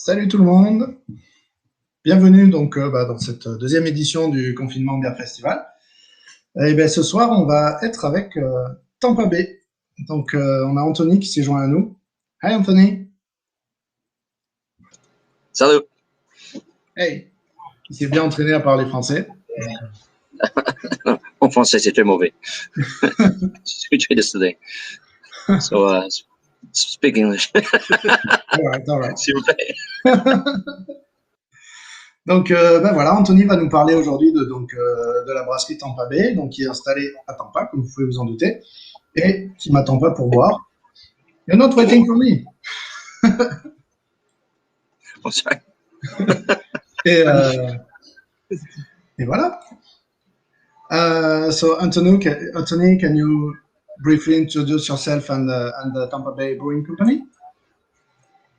Salut tout le monde, bienvenue donc dans cette deuxième édition du Confinement Bière Festival. Et bien ce soir on va être avec Tampa Bay. Donc on a Anthony qui s'est joint à nous. Hi Anthony. Salut. Hey, il s'est bien entraîné à parler français. En français c'est très mauvais. We tried this today. So speak English. All right. S'il vous plaît. Donc ben voilà, Anthony va nous parler aujourd'hui de la brasserie Tampa Bay, donc qui est installée à Tampa, comme vous pouvez vous en douter, et qui m'attend pas pour boire. You're not waiting for me. Oh, sorry. Et voilà. So Anthony, can you briefly introduce yourself and the Tampa Bay Brewing Company?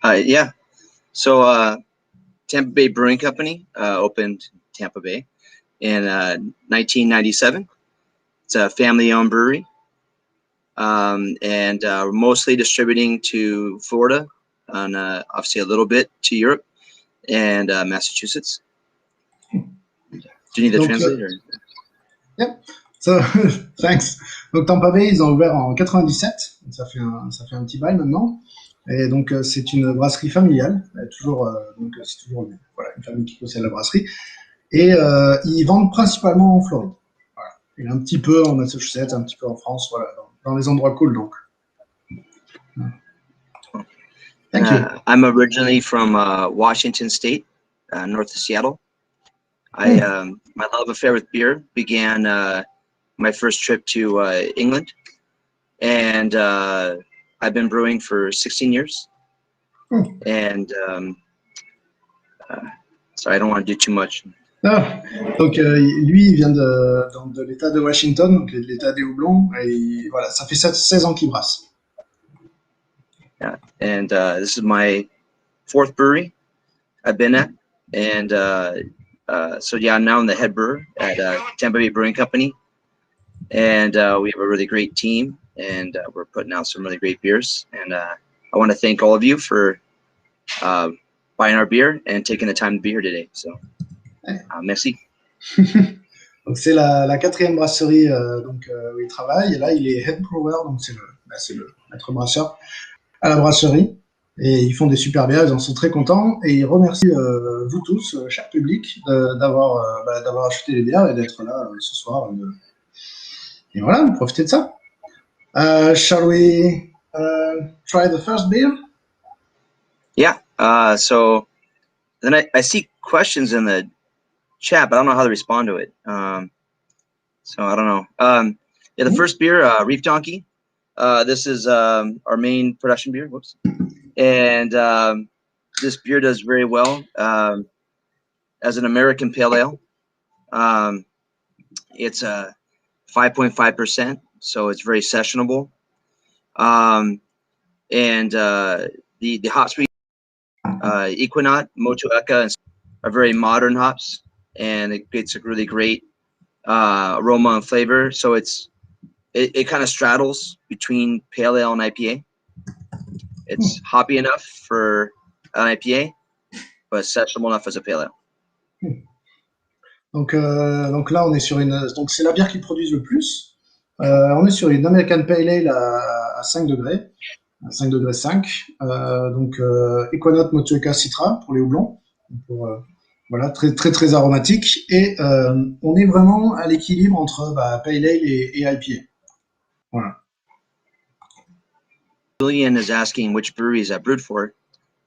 Yeah. So Tampa Bay Brewing Company opened Tampa Bay in 1997. It's a family-owned brewery, and we're mostly distributing to Florida, and obviously a little bit to Europe and Massachusetts. Do you need the translator? Yeah. So thanks. Donc Tampa Bay, ils ont ouvert en 97. Donc ça fait un petit bail maintenant. Et donc c'est une brasserie familiale. Toujours donc c'est toujours voilà, une famille qui possède la brasserie. Et ils vendent principalement en Floride. Voilà. Et un petit peu en Massachusetts, un petit peu en France, voilà, dans les endroits cool donc. Thank you. I'm originally from Washington State, north of Seattle. My love affair with beer began my first trip to England, and I've been brewing for 16 years. And sorry, I don't want to do too much. Ah, donc lui, il vient de l'État de Washington, donc de l'État des houblons, et voilà, ça fait 16 ans qu'il brasse. Yeah, and this is my 4th brewery I've been at, and so yeah, now I'm the head brewer at Tampa Bay Brewing Company, and we have a really great team, and we're putting out some really great beers. And I want to thank all of you for buying our beer and taking the time to be here today. So, merci. Donc c'est la 4e brasserie où il travaille, et là il est head brewer, donc c'est le maître brasseur à la brasserie. Et ils font des super bières, ils en sont très contents, et ils remercient vous tous, cher public, d'avoir acheté les bières et d'être là ce soir. Et voilà, profitez de ça. Shall we try the first beer? Yeah. So then I see questions in the chat, but I don't know how to respond to it. So I don't know. Yeah, the first beer, Reef Donkey. This is our main production beer. Whoops. And this beer does very well as an American pale ale. It's a 5.5%, so it's very sessionable. And the hops we Equinaut, Motueka are very modern hops, and it gets a really great aroma and flavor. So it kind of straddles between pale ale and IPA. It's hoppy enough for an IPA, but sessionable enough as a pale ale. Donc là, on est sur donc c'est la bière qu'ils produisent le plus. On est sur une American Pale Ale à 5 degrés, à 5 degrés 5. Donc Equinaut Motueka Citra pour les houblons. Voilà, très très très aromatique. Et on est vraiment à l'équilibre entre Pale Ale et IPA. Voilà. Julian is asking which breweries I brewed for.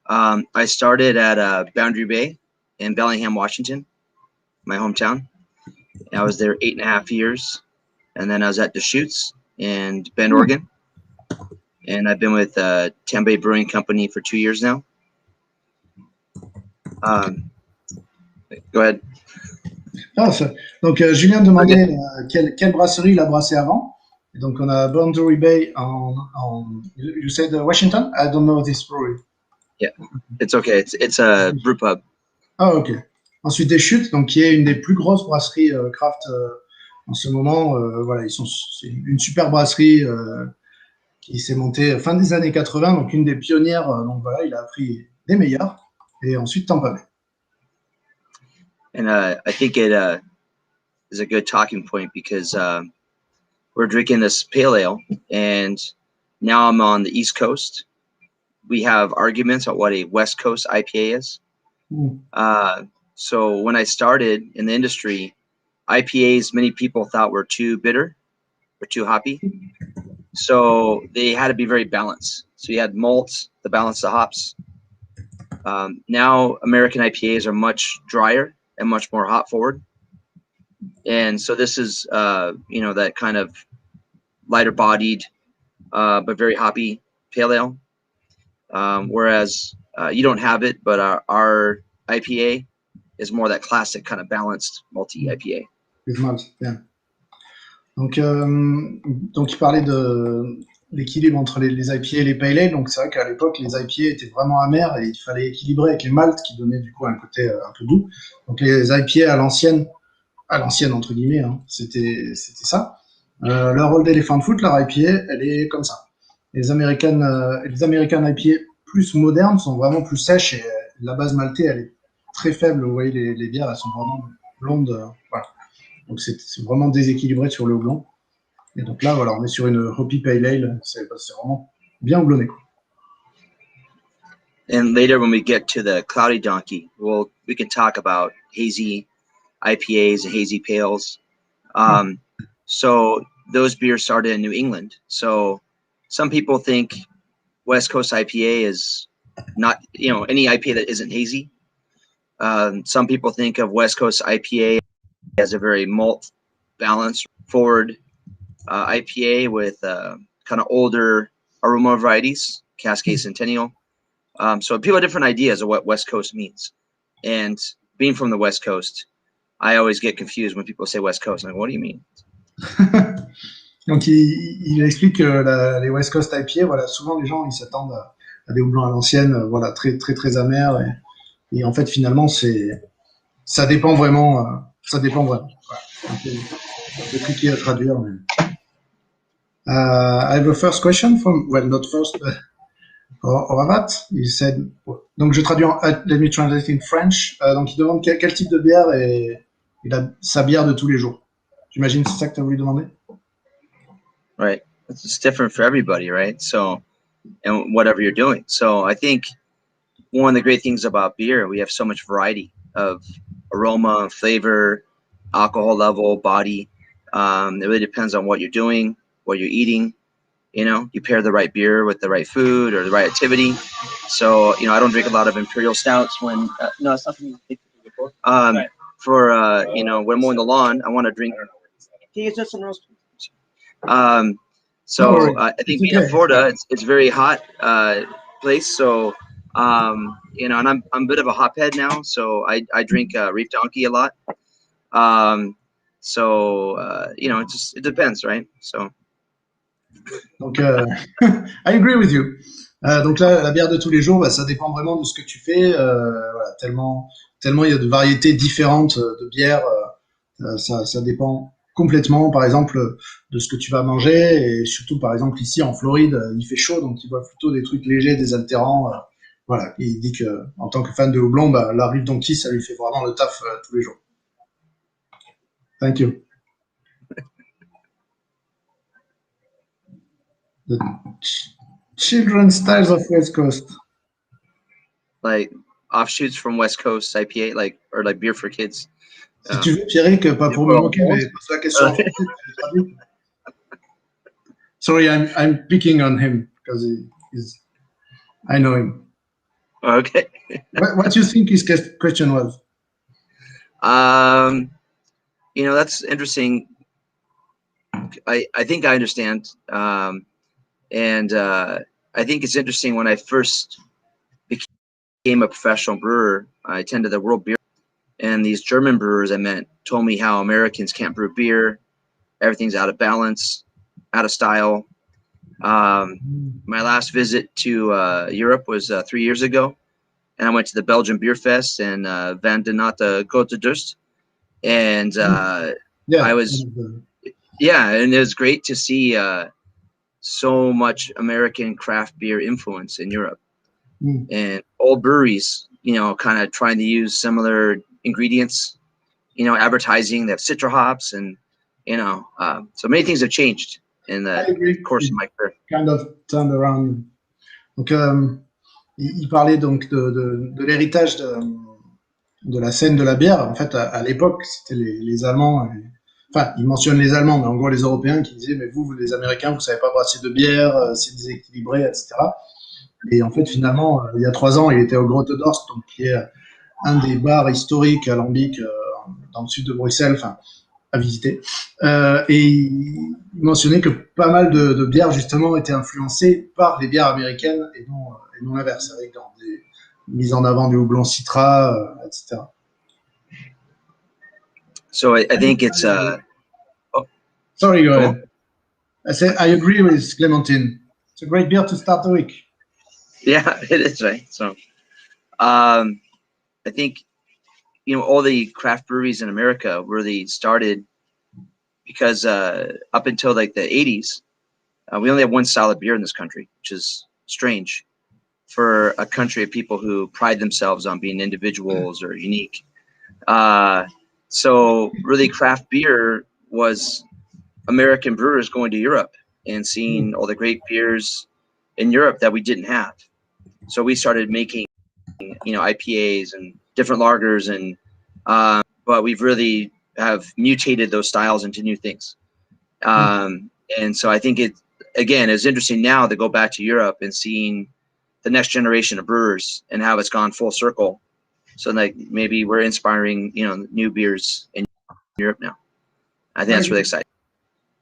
I started at Boundary Bay in Bellingham, Washington, my hometown. And I was there 8.5 years, and then I was at Deschutes in Bend, Oregon, and I've been with Tampa Bay Brewing Company for 2 years now. Go ahead. Donc Julien demandait quelle brasserie il a brassé avant. Et donc on a Boundary Bay you said Washington? I don't know this brewery. Yeah, it's okay. It's a brew pub. Ah, ok. Ensuite Deschutes, donc qui est une des plus grosses brasseries craft en ce moment. Voilà, c'est une super brasserie qui s'est montée fin des années 80, donc une des pionnières. Donc voilà, il a appris des meilleurs. et ensuite Tampa Bay. And I think it is a good talking point because we're drinking this pale ale, and now I'm on the East Coast. We have arguments on what a West Coast IPA is. So when I started in the industry, IPAs, many people thought were too bitter or too hoppy. So they had to be very balanced. So you had malts to balance the hops. Now American IPAs are much drier and much more hop forward. And so this is, that kind of lighter bodied, but very hoppy pale ale. Whereas you don't have it, but our IPA is more that classic kind of balanced multi IPA. With malt, yeah. Donc il parlait de l'équilibre entre les IPA et les pale ale. Donc c'est vrai qu'à l'époque, les IPA étaient vraiment amers et il fallait équilibrer avec les maltes qui donnaient du coup un côté un peu doux. Donc les IPA à l'ancienne entre guillemets, hein, c'était ça. Leur Old Elephant Foot, leur IPA, elle est comme ça. Les American IPA plus modernes sont vraiment plus sèches et la base maltée, elle est très faible. Vous voyez, les bières, elles sont vraiment blondes. Voilà. Donc c'est vraiment déséquilibré sur le houblon. Et donc là, voilà, on est sur une Hoppy Pale Ale. C'est vraiment bien houblonné, quoi. And later, when we get to the Cloudy Donkey, we can talk about hazy IPAs and hazy pales. So those beers started in New England. So some people think West Coast IPA is not, any IPA that isn't hazy. Some people think of West Coast IPA as a very malt balanced forward IPA with kind of older aroma varieties, Cascade Centennial. So people have different ideas of what West Coast means. And being from the West Coast, I always get confused when people say West Coast. I'm like, what do you mean? Donc il explique que les West Coast IPA, voilà, souvent les gens ils s'attendent à des houblons à l'ancienne, voilà, très très très amers et en fait finalement ça dépend vraiment. Voilà. Un peu tricky à traduire. Mais... I have a first question not first, Oravat. Il said, donc je traduis let me translate in French. Donc il demande quel type de bière est sa bière de tous les jours. J'imagine c'est ça que tu as voulu demander. Right. It's different for everybody, right? So, and whatever you're doing. So I think one of the great things about beer, we have so much variety of aroma, flavor, alcohol level, body. It really depends on what you're doing, what you're eating. You pair the right beer with the right food or the right activity. So, I don't drink a lot of imperial stouts when, no, it's not for me. For, when I'm mowing the lawn, I want to drink. Can you get some roast? So I think being in Florida, it's very hot place. So, and I'm a bit of a hophead now. So I drink Reef Donkey a lot. So, it depends, right? So. Donc, I agree with you. Donc là, la bière de tous les jours, bah, ça dépend vraiment de ce que tu fais. Voilà, tellement il y a de variétés différentes de bières. Ça dépend complètement, par exemple, de ce que tu vas manger. Et surtout, par exemple, ici en Floride, il fait chaud, donc il boit plutôt des trucs légers, désaltérants. Voilà. Et il dit que, en tant que fan de houblon, bah, la Reef Donkey, ça lui fait vraiment le taf tous les jours. Thank you. The children's styles of West Coast. Like offshoots from West Coast IPA, or beer for kids. Si tu veux, Pierrick, pas pour me moquer, mais pose la question en français. Sorry, I'm picking on him because I know him. Okay. What do you think his question was? That's interesting. I think I understand. And I think it's interesting when I first became a professional brewer, I attended the World Beer, and these German brewers I met told me how Americans can't brew beer. Everything's out of balance, out of style. My last visit to Europe was 3 years ago, and I went to the Belgian Beer Fest and Van den Natte Côte d'Urst. And and it was great to see so much American craft beer influence in Europe. And old breweries you know, kind of trying to use similar ingredients, you know, advertising that citra hops and, you know, so many things have changed in I the agree. course It of my career. kind of turned around. Donc, il parlait donc de l'héritage de la scène de la bière. En fait, à l'époque, c'était les Allemands. Enfin, il mentionne les Allemands, mais en gros les Européens qui disaient mais vous les Américains, vous savez pas brasser de bière, c'est déséquilibré, etc. Et en fait, finalement, il y a 3 ans, il était au Grote Dorst, donc qui est un des bars historiques alambics dans le sud de Bruxelles, enfin, à visiter. Et il mentionnait que pas mal de bières, justement, étaient influencées par les bières américaines et non l'inverse, avec dans des mises en avant du houblon citra, etc. So I think it's, Sorry, go go ahead. on. I said I agree with Clementine. It's a great beer to start the week. Yeah, it is, right? So, I think, you know, all the craft breweries in America really started because up until like the 80s, we only have one style of beer in this country, which is strange for a country of people who pride themselves on being individuals or unique. So really craft beer was American brewers going to Europe and seeing all the great beers in Europe that we didn't have. So we started making, you know, IPAs and different lagers, and but we've really have mutated those styles into new things. And so I think it, again, it's interesting now to go back to Europe and seeing the next generation of brewers and how it's gone full circle. So like maybe we're inspiring, you know, new beers in Europe now. I think that's really exciting.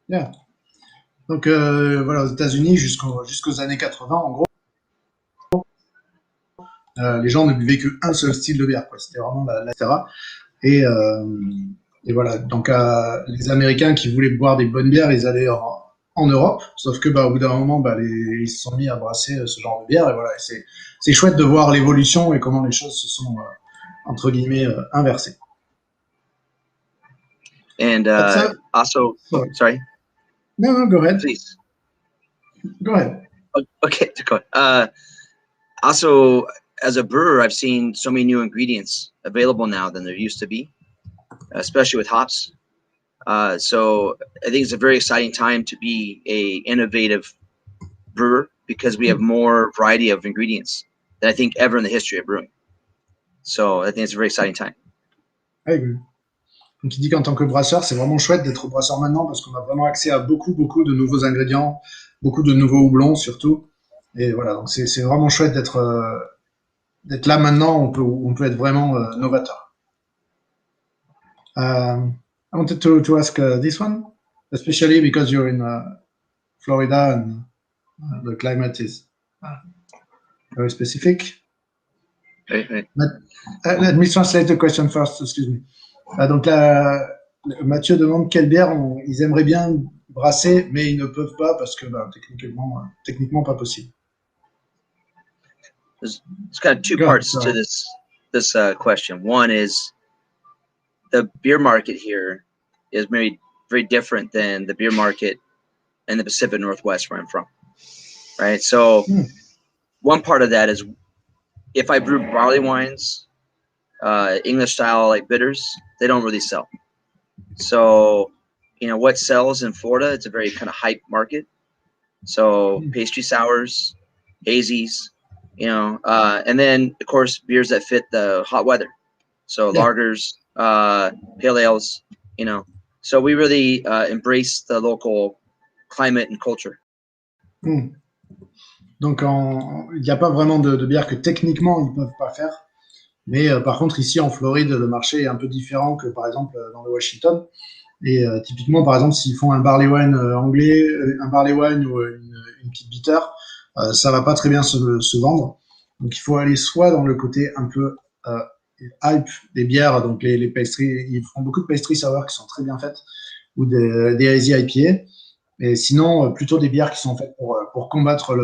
Yeah. Donc voilà, aux États-Unis jusqu'aux années 80, en gros, les gens ne buvaient qu'un seul style de bière, quoi. C'était vraiment la Terra. Et voilà, donc les Américains qui voulaient boire des bonnes bières, ils allaient en Europe, sauf que au bout d'un moment, ils se sont mis à brasser ce genre de bière, et voilà, c'est chouette de voir l'évolution et comment les choses se sont, entre guillemets, inversées. And also, sorry. No, go ahead. Please. Go ahead. Okay, go ahead. Also, as a brewer, I've seen so many new ingredients available now than there used to be, especially with hops. So I think it's a very exciting time to be a innovative brewer because we have more variety of ingredients than I think ever in the history of brewing. So I think it's a very exciting time. I agree. Donc il dit qu'en tant que brasseur, c'est vraiment chouette d'être brasseur maintenant parce qu'on a vraiment accès à beaucoup de nouveaux ingrédients, beaucoup de nouveaux houblons surtout. Et voilà, donc c'est vraiment chouette d'être là maintenant. On peut être vraiment novateur. I wanted to ask this one, especially because you're in Florida and the climate is very specific. Right. Let me translate the question first, excuse me. Donc là, Mathieu demande quelle bière ils aimeraient bien brasser, mais ils ne peuvent pas parce que techniquement pas possible. There's kind of two parts to this question. One is the beer market here is maybe very different than the beer market in the Pacific Northwest where I'm from, right? So one part of that is if I brew barley wines, English style like bitters, they don't really sell. So, you know, what sells in Florida, it's a very kind of hype market. So pastry sours, hazies, you know, and then of course beers that fit the hot weather. So lagers, pale ales, you know. So we really embrace the local climate and culture. Donc il n'y a pas vraiment de bière que techniquement ils peuvent pas faire. Mais par contre, ici en Floride, le marché est un peu différent que par exemple dans le Washington. Et typiquement, par exemple, s'ils font un barley wine anglais, un barley wine ou une petite bitter, ça va pas très bien se vendre. Donc il faut aller soit dans le côté un peu hype des bières, donc les pastries, ils font beaucoup de pastry sour qui sont très bien faites, ou des Hazy Ipas. Et sinon, plutôt des bières qui sont faites pour combattre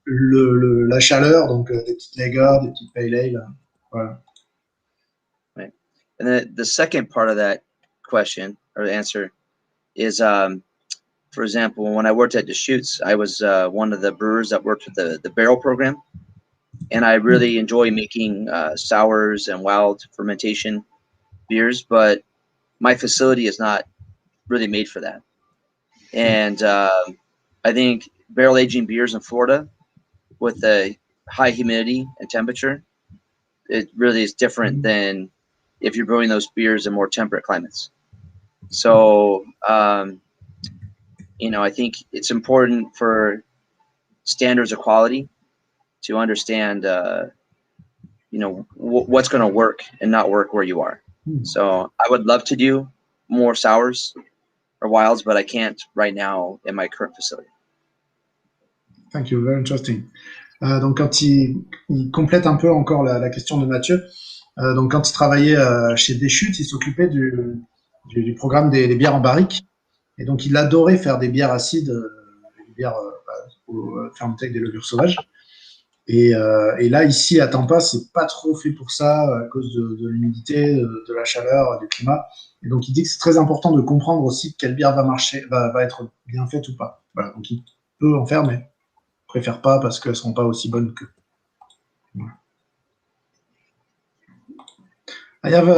la chaleur, donc des petites lagers, des petites pale ale. Voilà. Right. And then the second part of that question or answer is, for example, when I worked at Deschutes, I was one of the brewers that worked with the barrel program. and I really enjoy making sours and wild fermentation beers, but my facility is not really made for that. And I think barrel aging beers in Florida with the high humidity and temperature, it really is different than if you're brewing those beers in more temperate climates. So, I think it's important for standards of quality to understand, what's going to work and not work where you are. So I would love to do more sours or wilds, but I can't right now in my current facility. Thank you, very interesting. Donc quand il complète un peu encore la question de Mathieu, donc quand il travaillait chez Deschutes, il s'occupait du programme des bières en barrique, et donc il adorait faire des bières acides, des bières fermentées avec des levures sauvages. Et là, ici à Tampa, c'est pas trop fait pour ça à cause de l'humidité, de la chaleur, du climat. Et donc il dit que c'est très important de comprendre aussi quelle bière va être bien faite ou pas. Voilà, donc il peut en faire, mais préfère pas parce qu'elles seront pas aussi bonnes que. Voilà. I have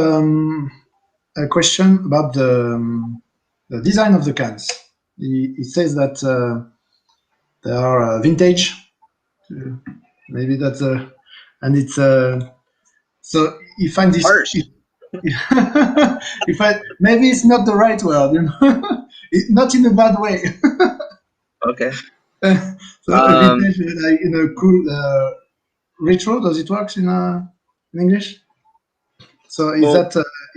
a question about the design of the cans. He says that they are vintage. Maybe that's and it's so you find this. Maybe it's not the right word, not in a bad way. Okay. So vintage, like in a cool retro. Does it work in English? So is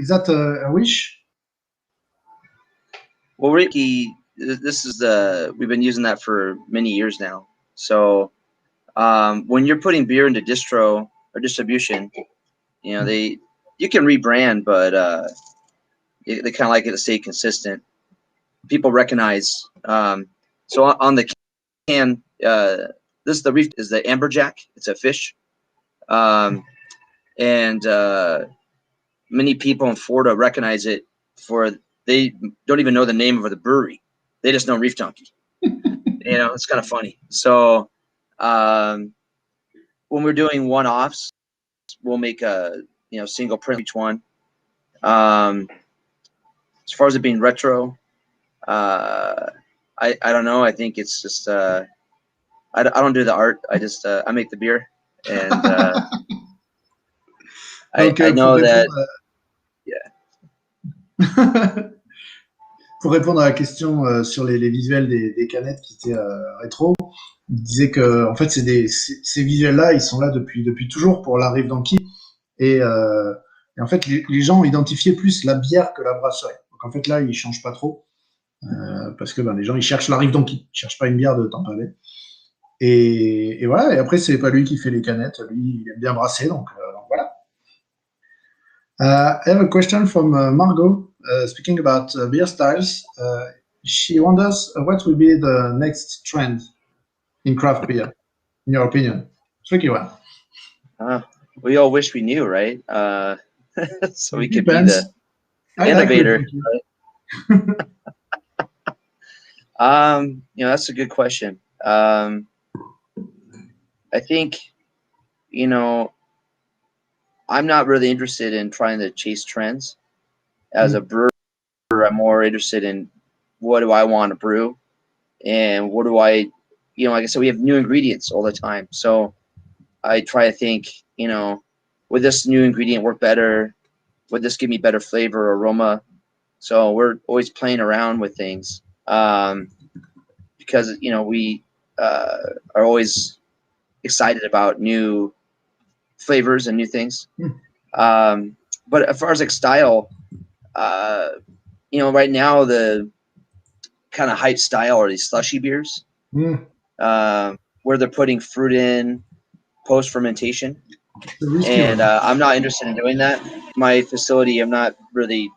that a wish? Well, Ricky, this is we've been using that for many years now. So when you're putting beer into distro or distribution, you can rebrand, but they kind of like it to stay consistent. People recognize. So on the can, this is the Reef is the amberjack. It's a fish, and many people in Florida recognize it for they don't even know the name of the brewery. They just know Reef Donkey. It's kind of funny. So when we're doing one-offs, we'll make a single print each one. As far as it being retro, I don't know. I think it's just I don't do the art. I just I make the beer, and I know that. Yeah. Pour répondre à la question sur les visuels des canettes qui étaient rétro, il disait que en fait ces visuels-là, ils sont là depuis toujours pour la Reef Donkey, et en fait les gens identifiaient plus la bière que la brasserie. Donc en fait là, ils changent pas trop parce que les gens ils cherchent la Reef Donkey, ils cherchent pas une bière de Tampa Bay. Et voilà. Et après c'est pas lui qui fait les canettes, lui il aime bien brasser, donc voilà. I have a question from Margot. Speaking about beer styles, she wonders what will be the next trend in craft beer, in your opinion? Tricky one. We all wish we knew, right? So we could be Depends. the innovator. Right? That's a good question. I think, I'm not really interested in trying to chase trends. As a brewer, I'm more interested in what do I want to brew, and what do I, like I said, we have new ingredients all the time. So I try to think, would this new ingredient work better? Would this give me better flavor or aroma? So we're always playing around with things because, we are always excited about new flavors and new things. But as far as like style, right now the kind of hype style are these slushy beers, where they're putting fruit in post fermentation, and I'm not interested in doing that. My facility, I'm not really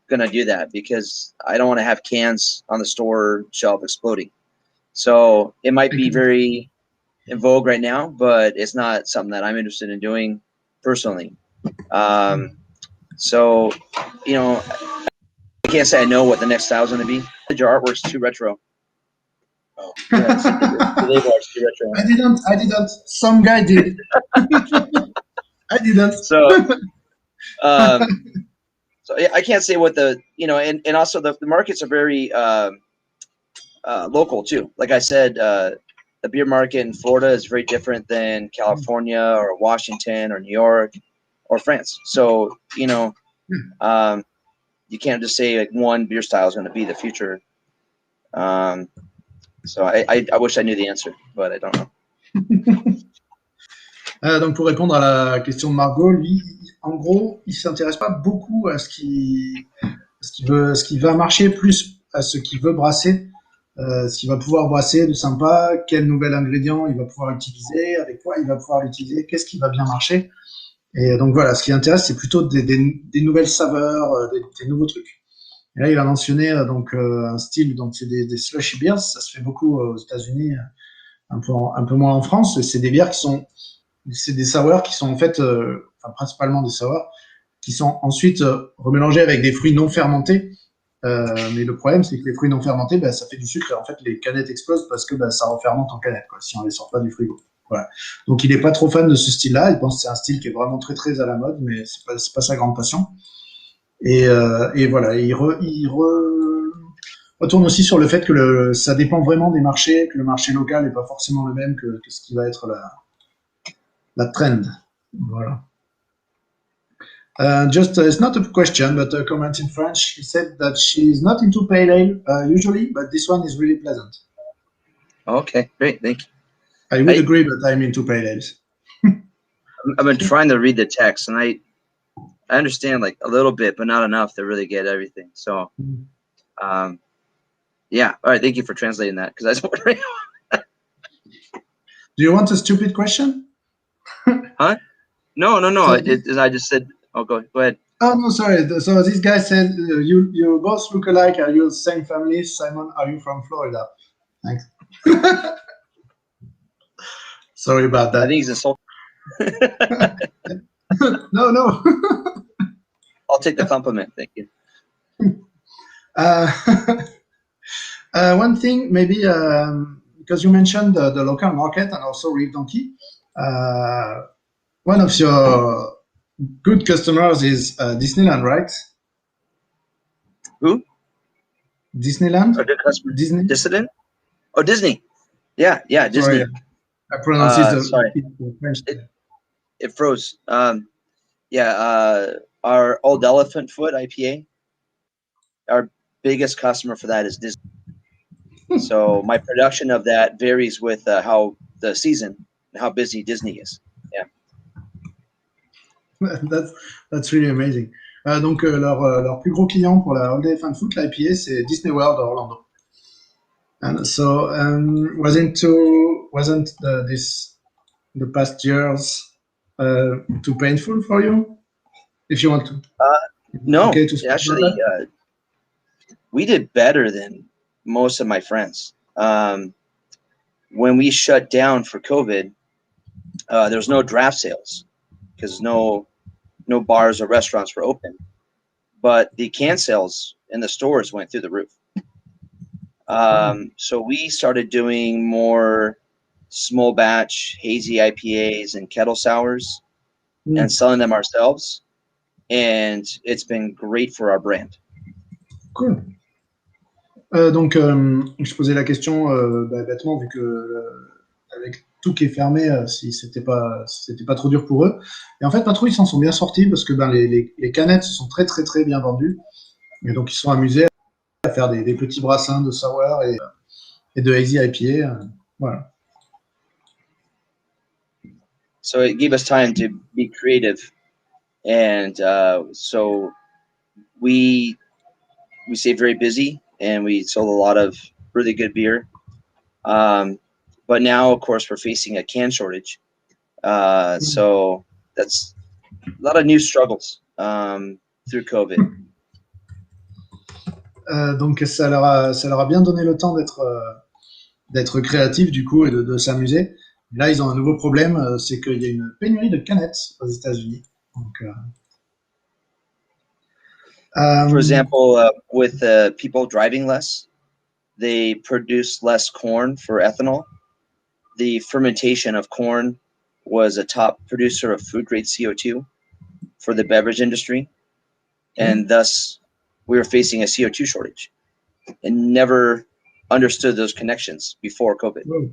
gonna do that because I don't want to have cans on the store shelf exploding. So it might be very in vogue right now, but it's not something that I'm interested in doing personally. So, I can't say I know what the next style is going to be. Your artwork's too retro. Oh, yeah, today varsity retro. I didn't. Some guy did. I didn't. Um, so yeah, I can't say what and also the markets are very local too. Like I said, the beer market in Florida is very different than California or Washington or New York or France. So you can't just say like one beer style is going to be the future. So I wish I knew the answer, but I don't know. Donc pour répondre à la question de Margot, lui, en gros, il s'intéresse pas beaucoup à ce qui va marcher, plus à ce qu'il veut brasser, ce qu'il va pouvoir brasser de sympa, quel nouvel ingrédient il va pouvoir utiliser, avec quoi il va pouvoir l'utiliser, qu'est-ce qui va bien marcher. Et donc voilà, ce qui intéresse, c'est plutôt des nouvelles saveurs, des nouveaux trucs. Et là, il a mentionné un style, donc c'est des slushy beers, ça se fait beaucoup aux États-Unis, un peu moins en France. C'est des bières c'est des sours qui sont en fait, principalement des sours, qui sont ensuite remélangés avec des fruits non fermentés. Mais le problème, c'est que les fruits non fermentés, ça fait du sucre et en fait, les canettes explosent parce que ça refermente en canette, quoi, si on les sort pas du frigo. Voilà. Donc, il n'est pas trop fan de ce style-là. Il pense que c'est un style qui est vraiment très, très à la mode, mais c'est pas sa grande passion. Et voilà, il retourne aussi sur le fait que ça dépend vraiment des marchés, que le marché local n'est pas forcément le même que ce qui va être la trend. Voilà. It's not a question, but a comment in French. She said that she's not into pale ale usually, but this one is really pleasant. Okay, great, thank you. I would agree, but I'm into pale ales. I've been trying to read the text, and I understand like a little bit, but not enough to really get everything. So, yeah. All right, thank you for translating that, because I was wondering. Do you want a stupid question? Huh? No. I just said. Oh, go ahead. Oh no, sorry. So this guy said you both look alike. Are you the same family? Simon, are you from Florida? Thanks. Sorry about that. I think he's insulting. No. I'll take the compliment. Thank you. One thing, maybe, because you mentioned the local market and also Reef Donkey, one of your good customers is Disneyland, right? Who? Disneyland? A good customer. Disney? Dissident? Oh, Disney. Yeah, Disney. Sorry, I pronounced it sorry. French. It froze. Our Old Elephant Foot IPA, our biggest customer for that is Disney. So my production of that varies with how the season and how busy Disney is. Yeah. That's really amazing. Donc leur plus gros client pour la Old Elephant Foot, l'IPA, c'est Disney World Orlando. And so wasn't the past years too painful for you? If you want to. No, okay to actually, we did better than most of my friends. When we shut down for COVID, there was no draft sales because no bars or restaurants were open, but the can sales in the stores went through the roof. So we started doing more small batch hazy IPAs and kettle sours and selling them ourselves. And it's been great for our brand. Cool. Donc, je posais la question bêtement, vu que avec tout qui est fermé, si c'était pas trop dur pour eux. Et en fait, pas trop, ils s'en sont bien sortis parce que les canettes sont très très très bien vendues. Et donc, ils sont amusés à faire des petits brassins de sour et de hazy IPA. Voilà. So it gave us time to be creative, and so we stayed very busy, and we sold a lot of really good beer. But now, of course, we're facing a can shortage. So that's a lot of new struggles through COVID. Donc ça leur a bien donné le temps d'être créatifs du coup et de s'amuser. Là, ils ont un nouveau problème, c'est qu'il y a une pénurie de canettes aux États-Unis. Donc, for example, with people driving less, they produce less corn for ethanol. The fermentation of corn was a top producer of food-grade CO2 for the beverage industry, and thus we were facing a CO2 shortage and never understood those connections before COVID. Wow.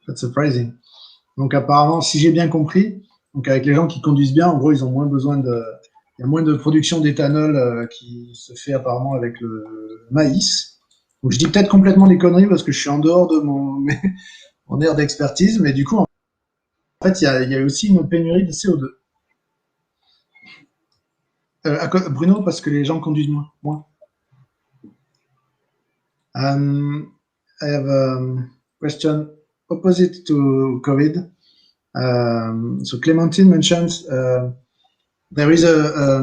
That's surprising. Donc apparemment, si j'ai bien compris, donc avec les gens qui conduisent bien, en gros, ils ont moins besoin de, il y a moins de production d'éthanol qui se fait apparemment avec le maïs. Donc je dis peut-être complètement des conneries parce que je suis en dehors de mon aire d'expertise, mais du coup, en fait, il y a aussi une pénurie de CO2. Bruno, parce que les gens conduisent moins. I have a question opposite to COVID. So Clementine mentions there is a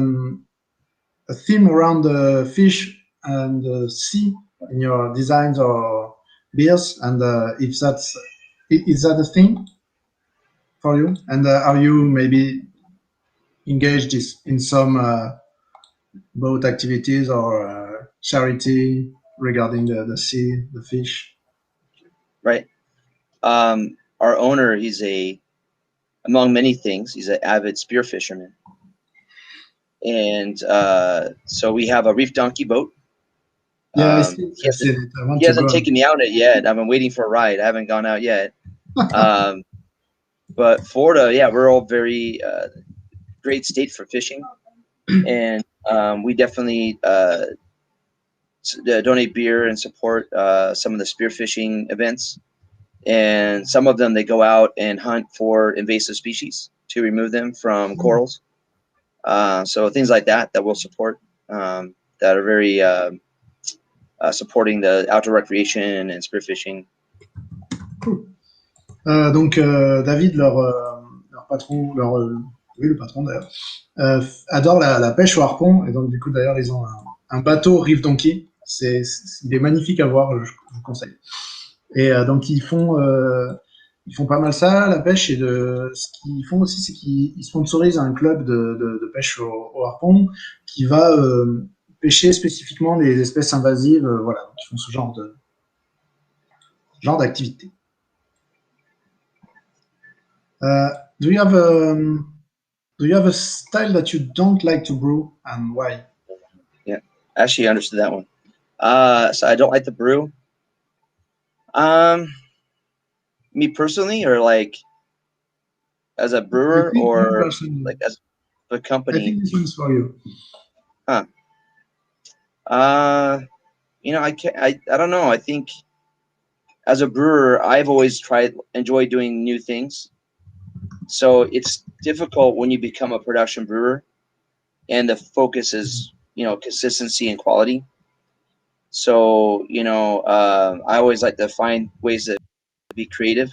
theme around the fish and the sea in your designs or beers, and if that's is that a thing for you? And are you maybe engaged in some boat activities or charity regarding the sea, the fish? Right. Our owner, among many things, he's an avid spear fisherman. And so we have a Reef Donkey boat. Yeah, he hasn't taken me out yet. I've been waiting for a ride. I haven't gone out yet. But Florida, yeah, we're all very great state for fishing. And we definitely donate beer and support some of the spearfishing events. And some of them, they go out and hunt for invasive species to remove them from corals. So things like that we'll support, that are very supporting the outdoor recreation and spearfishing. Cool. Donc David, leur patron, oui, le patron d'ailleurs, adore la pêche au harpon, et donc du coup d'ailleurs ils ont un bateau Reef Donkey. Il est magnifique à voir, je vous conseille. Et donc ils font pas mal ça, la pêche, et ce qu'ils font aussi, c'est qu'ils sponsorisent un club de pêche au harpon qui va pêcher spécifiquement les espèces invasives, voilà, donc ils font ce genre d'activité. Do you have a style that you don't like to brew, and why? Yeah, actually, I understood that one. So I don't like to brew. Me personally, or like as a brewer, or like as a company? I think this one's for you. Huh. You know, I don't know. I think as a brewer, I've always enjoyed doing new things. So it's difficult when you become a production brewer and the focus is, you know, consistency and quality. So, you know, I always like to find ways to be creative.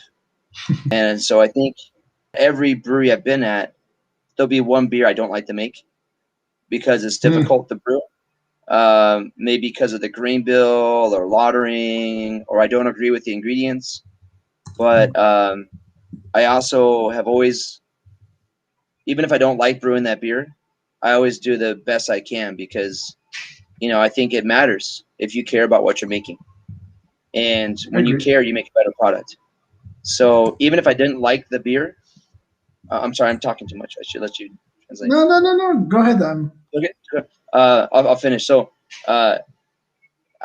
And so I think every brewery I've been at, there'll be one beer I don't like to make because it's difficult to brew. Maybe because of the grain bill or lautering, or I don't agree with the ingredients. But I also have always, even if I don't like brewing that beer, I always do the best I can because, you know, I think it matters if you care about what you're making. And when you care, you make a better product. So even if I didn't like the beer, I'm sorry, I'm talking too much. I should let you translate. No. Go ahead. Okay, good. I'll finish. So I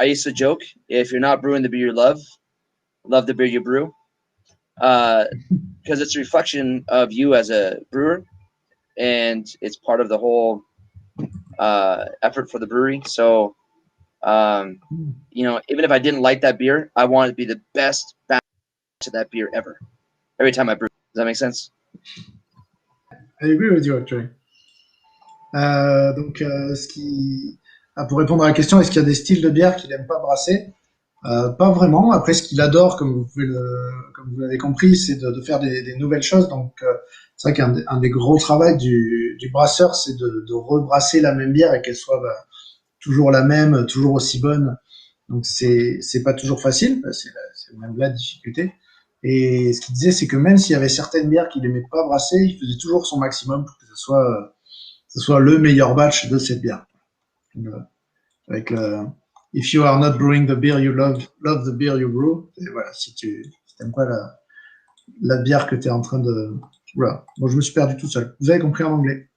used to joke, if you're not brewing the beer you love the beer you brew. Because it's a reflection of you as a brewer, and it's part of the whole effort for the brewery. So, you know, even if I didn't like that beer, I want it to be the best batch of that beer ever. Every time I brew. Does that make sense? I agree with you, actually. Donc, pour répondre à la question, est-ce qu'il y a des styles de bière qu'il n'aime pas brasser? Pas vraiment. Après, ce qu'il adore, comme vous l'avez compris, c'est de faire des nouvelles choses. Donc, c'est vrai qu'un des gros travaux du brasseur, c'est de rebrasser la même bière et qu'elle soit toujours la même, toujours aussi bonne. Donc, c'est pas toujours facile. C'est même la difficulté. Et ce qu'il disait, c'est que même s'il y avait certaines bières qu'il aimait pas brasser, il faisait toujours son maximum pour que ce soit le meilleur batch de cette bière. Donc, avec if you are not brewing the beer you love the beer you brew. Et voilà, si t'aimes pas la bière que tu es en train de... Voilà, bon, je me suis perdu tout seul. Vous avez compris en anglais.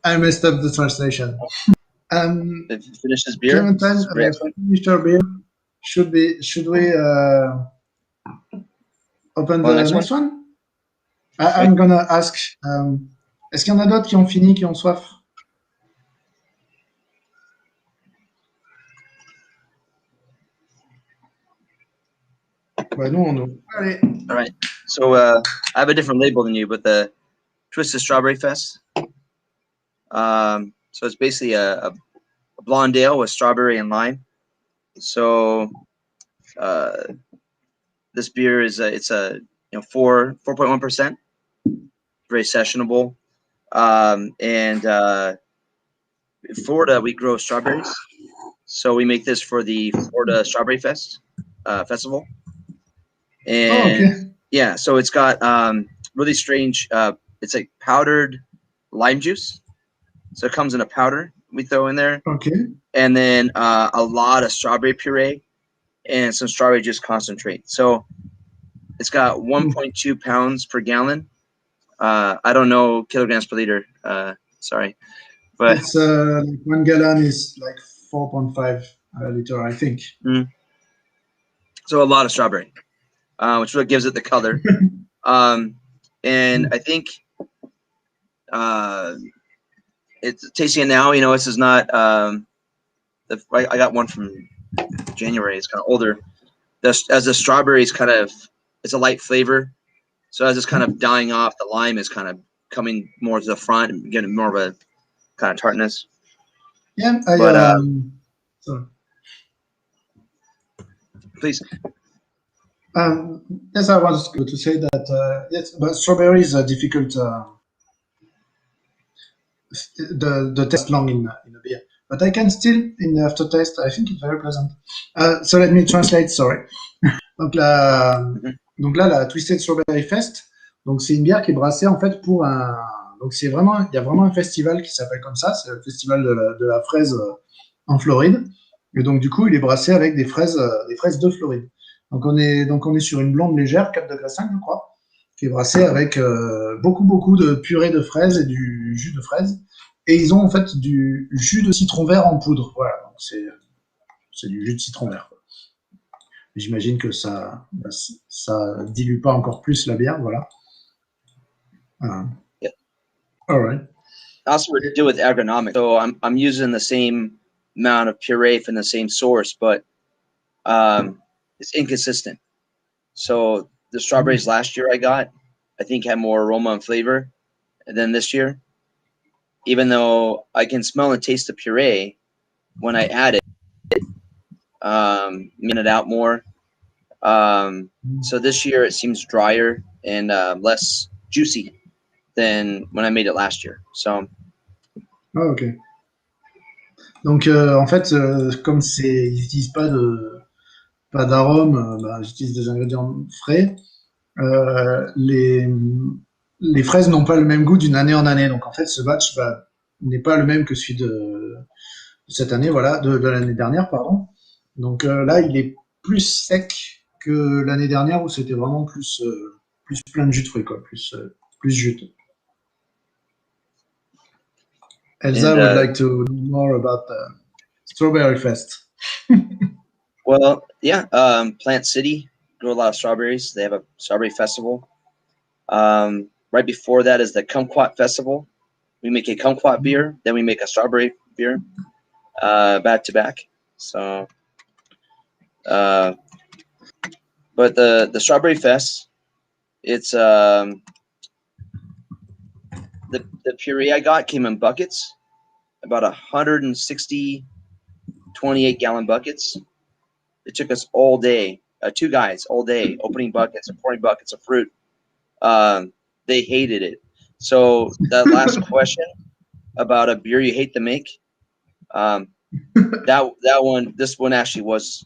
I messed up the translation. If you finish this beer, Clementine, finish your beer. Should we open the next one? I'm gonna ask. Est-ce qu'il y en a d'autres qui ont fini, qui ont soif? Ouais, nous, on ouvre. Allez. All right. So I have a different label than you, but the Twisted Strawberry Fest. So it's basically a blonde ale with strawberry and lime. So this beer is it's a 4.1%, very sessionable. And Florida, we grow strawberries, so we make this for the Florida Strawberry Festival. And yeah, so it's got really strange. It's like powdered lime juice. So it comes in a powder we throw in there. Okay. And then a lot of strawberry puree and some strawberry juice concentrate. So it's got 1.2 pounds per gallon. I don't know kilograms per liter. Sorry. But it's 1 gallon is like 4.5 liter, I think. So a lot of strawberry, which really gives it the color. And I think it's tasting it now. This is not. I got one from January. It's kind of older. As the strawberry is it's a light flavor. So as it's kind of dying off, the lime is kind of coming more to the front and getting more of a kind of tartness. Yeah, sorry. Please. Yes, I was going to say that yes, but strawberry is difficult. The taste long in a beer, but I can still in the aftertaste. I think it's very pleasant. So let me translate. Sorry. Donc là, la Twisted Strawberry Fest. Donc c'est une bière qui est brassée en fait pour un. Donc il y a vraiment un festival qui s'appelle comme ça. C'est le festival de la fraise en Floride. Et donc du coup, il est brassé avec des fraises de Floride. Donc on est sur une blonde légère, 4,5 degrés, je crois, qui est brassée avec beaucoup de purée de fraises et du jus de fraise. Et ils ont en fait du jus de citron vert en poudre. Voilà, donc c'est du jus de citron vert. J'imagine que ça dilue pas encore plus la bière, voilà. Yeah. All right. Also, we're to do with agronomic. So I'm using the same amount of puree from the same source, but it's inconsistent. So the strawberries last year I think had more aroma and flavor than this year. Even though I can smell and taste the puree when I add it, minute out more. So this year it seems drier and less juicy than when I made it last year. So. Oh, ok. Donc en fait, comme ils n'utilisent pas d'arôme, j'utilise des ingrédients frais. Les fraises n'ont pas le même goût d'une année en année. Donc en fait, ce batch n'est pas le même que celui de cette année, voilà, de l'année dernière, pardon. Donc là, il est plus sec que l'année dernière où c'était vraiment plus plein de jus de fruits, quoi, plus juteux. Elsa would like to know more about the Strawberry Fest. Well, yeah, Plant City grow a lot of strawberries. They have a strawberry festival. Right before that is the Kumquat Festival. We make a kumquat beer, then we make a strawberry beer, back to back. So, but the Strawberry Fest, it's the puree I got came in buckets, about 160 28-gallon buckets. It took us all day, 2 guys all day, opening buckets and pouring buckets of fruit. They hated it. So that last question about a beer you hate to make, this one actually was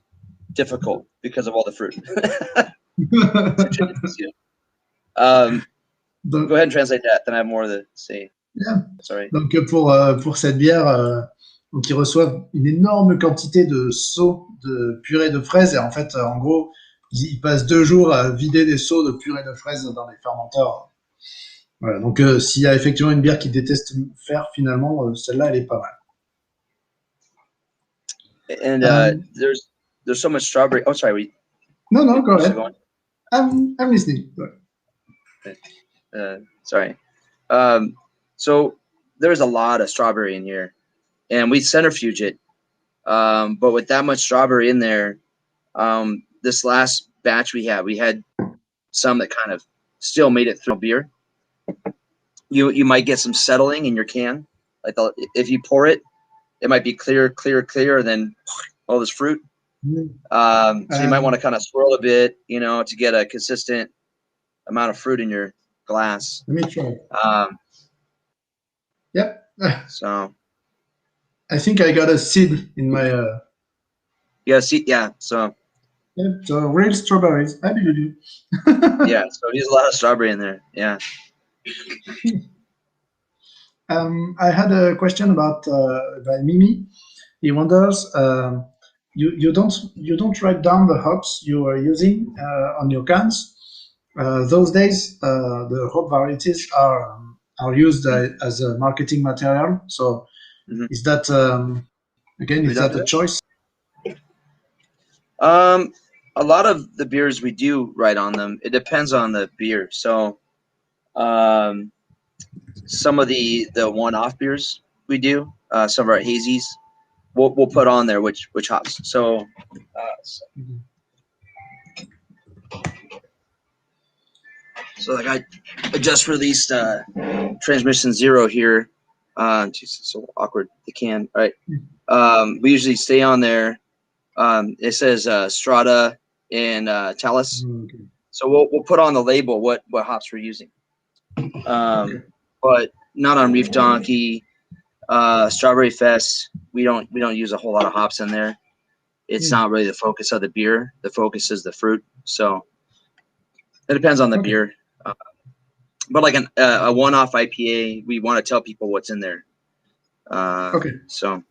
difficult because of all the fruit. Go ahead and translate that, then I have more to say. Yeah. Sorry. Donc pour cette bière, donc ils reçoivent une énorme quantité de seaux de purée de fraises et en fait, en gros, ils passent 2 jours à vider des seaux de purée de fraises dans les fermenteurs. Voilà. Donc s'il y a effectivement une bière qui déteste faire, finalement, celle-là, elle est pas mal. And there's so much strawberry. Oh, sorry. No, go Still ahead. going? I'm listening. Go ahead. Sorry. So there's a lot of strawberry in here, and we centrifuge it. But with that much strawberry in there, this last batch we had some that kind of still made it through beer. You might get some settling in your can. Like if you pour it, it might be clear, and then all this fruit. So you might want to kind of swirl a bit, to get a consistent amount of fruit in your glass. Let me try. Yep. So I think I got a seed in my. yeah, see, yeah. So yeah, so real strawberries. I believe you. yeah, so there's a lot of strawberry in there. Yeah. I had a question about by Mimi. He wonders, you don't write down the hops you are using on your cans. Those days, the hop varieties are used as a marketing material. So, is that again? Is that a choice? A lot of the beers we do write on them. It depends on the beer. So, some of the one-off beers we do, some of our hazies, we'll put on there which hops. So like I just released Transmission Zero here. Geez, it's so awkward. The can, right? We usually stay on there. It says Strata and Talus. Okay. So we'll put on the label what hops we're using. Okay. But not on Reef Donkey, Strawberry Fest. We don't use a whole lot of hops in there. It's not really the focus of the beer. The focus is the fruit. So it depends on the beer. But like a one-off IPA, we want to tell people what's in there. Okay. So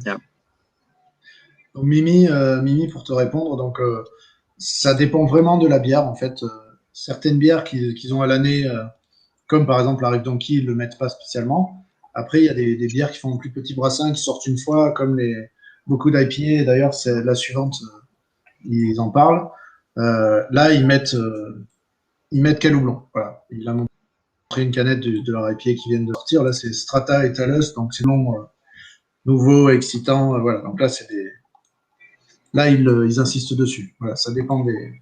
yeah. Donc Mimi, pour te répondre, donc ça dépend vraiment de la bière en fait. Certaines bières qu'ils ont à l'année, comme par exemple la Reef Donkey, ils le mettent pas spécialement. Après, il y a des bières qui font un plus petit brassin, qui sortent une fois, comme beaucoup d'IPA. D'ailleurs, c'est la suivante, ils en parlent. Là, ils mettent quel houblon. Voilà. Il a montré une canette de leur IPA qui viennent de sortir. Là, c'est Strata et Talus, donc c'est nouveau, excitant. Voilà. Donc là, là, ils insistent dessus. Voilà, ça dépend des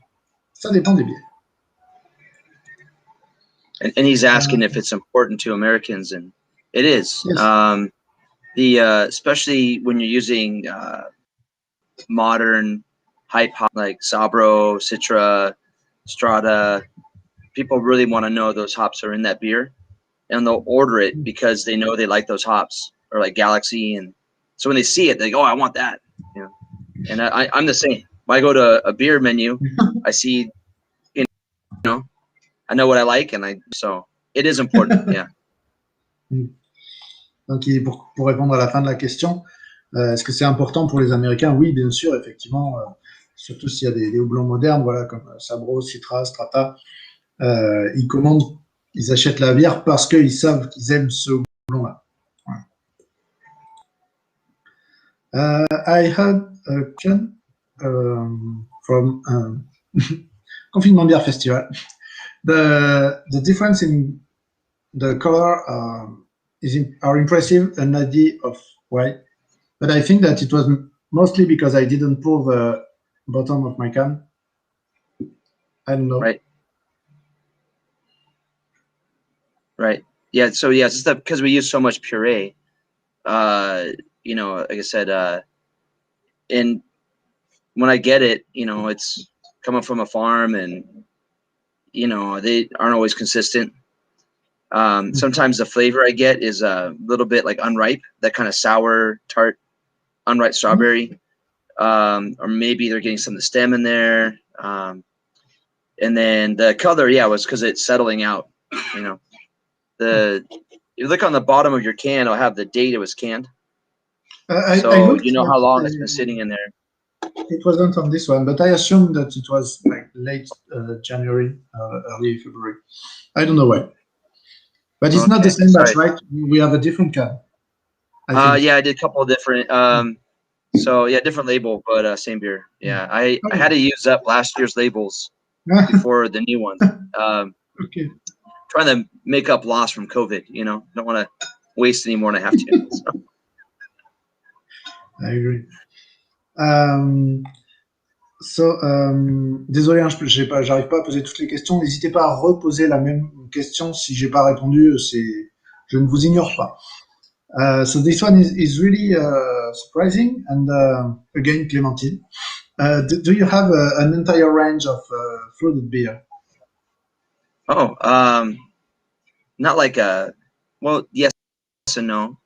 bières. And he's asking if it's important to Americans, and it is. Yes. Especially when you're using modern hype hop like Sabro, Citra, Strata, people really want to know those hops are in that beer, and they'll order it because they know they like those hops, or like Galaxy, and so when they see it, they go, "Oh, I want that." And I'm the same. When I go to a beer menu, I see, I know what I like, so it is important. Yeah. Donc, pour répondre à la fin de la question, est-ce que c'est important pour les Américains? Oui, bien sûr, effectivement, surtout s'il y a des houblons modernes, voilà, comme Sabro, Citra, Strata, ils achètent la bière parce qu'ils savent qu'ils aiment ce houblon-là. Voilà. I had a question from Confinement Bière Festival. The difference in the color are impressive, an idea of white, but I think that it was mostly because I didn't pull the bottom of my can. I don't know. Right. Yeah. So yeah, it's just because we use so much puree. Like I said, and when I get it, it's coming from a farm, and they aren't always consistent. Sometimes the flavor I get is a little bit like unripe, that kind of sour, tart, unripe strawberry, or maybe they're getting some of the stem in there. And then the color, was because it's settling out. you look on the bottom of your can, it'll have the date it was canned. I So looked, you know how but long it's been sitting in there. it wasn't on this one. But I assumed that it was like late January, early February. I don't know why. But it's not the same batch, right? We have a different can. Yeah, I did a couple of different. So yeah, different label, but same beer. Yeah, I had to use up last year's labels before the new ones. Okay. Trying to make up loss from COVID. You know, don't want to waste any more than I have to. So. I agree. Désolé, hein, j'arrive pas à poser toutes les questions. N'hésitez pas à reposer la même question si j'ai pas répondu. Je ne vous ignore pas. So this one is really surprising, and again, Clémentine. Do you have an entire range of fruited beer? Oh, not like a. Well, yes and no.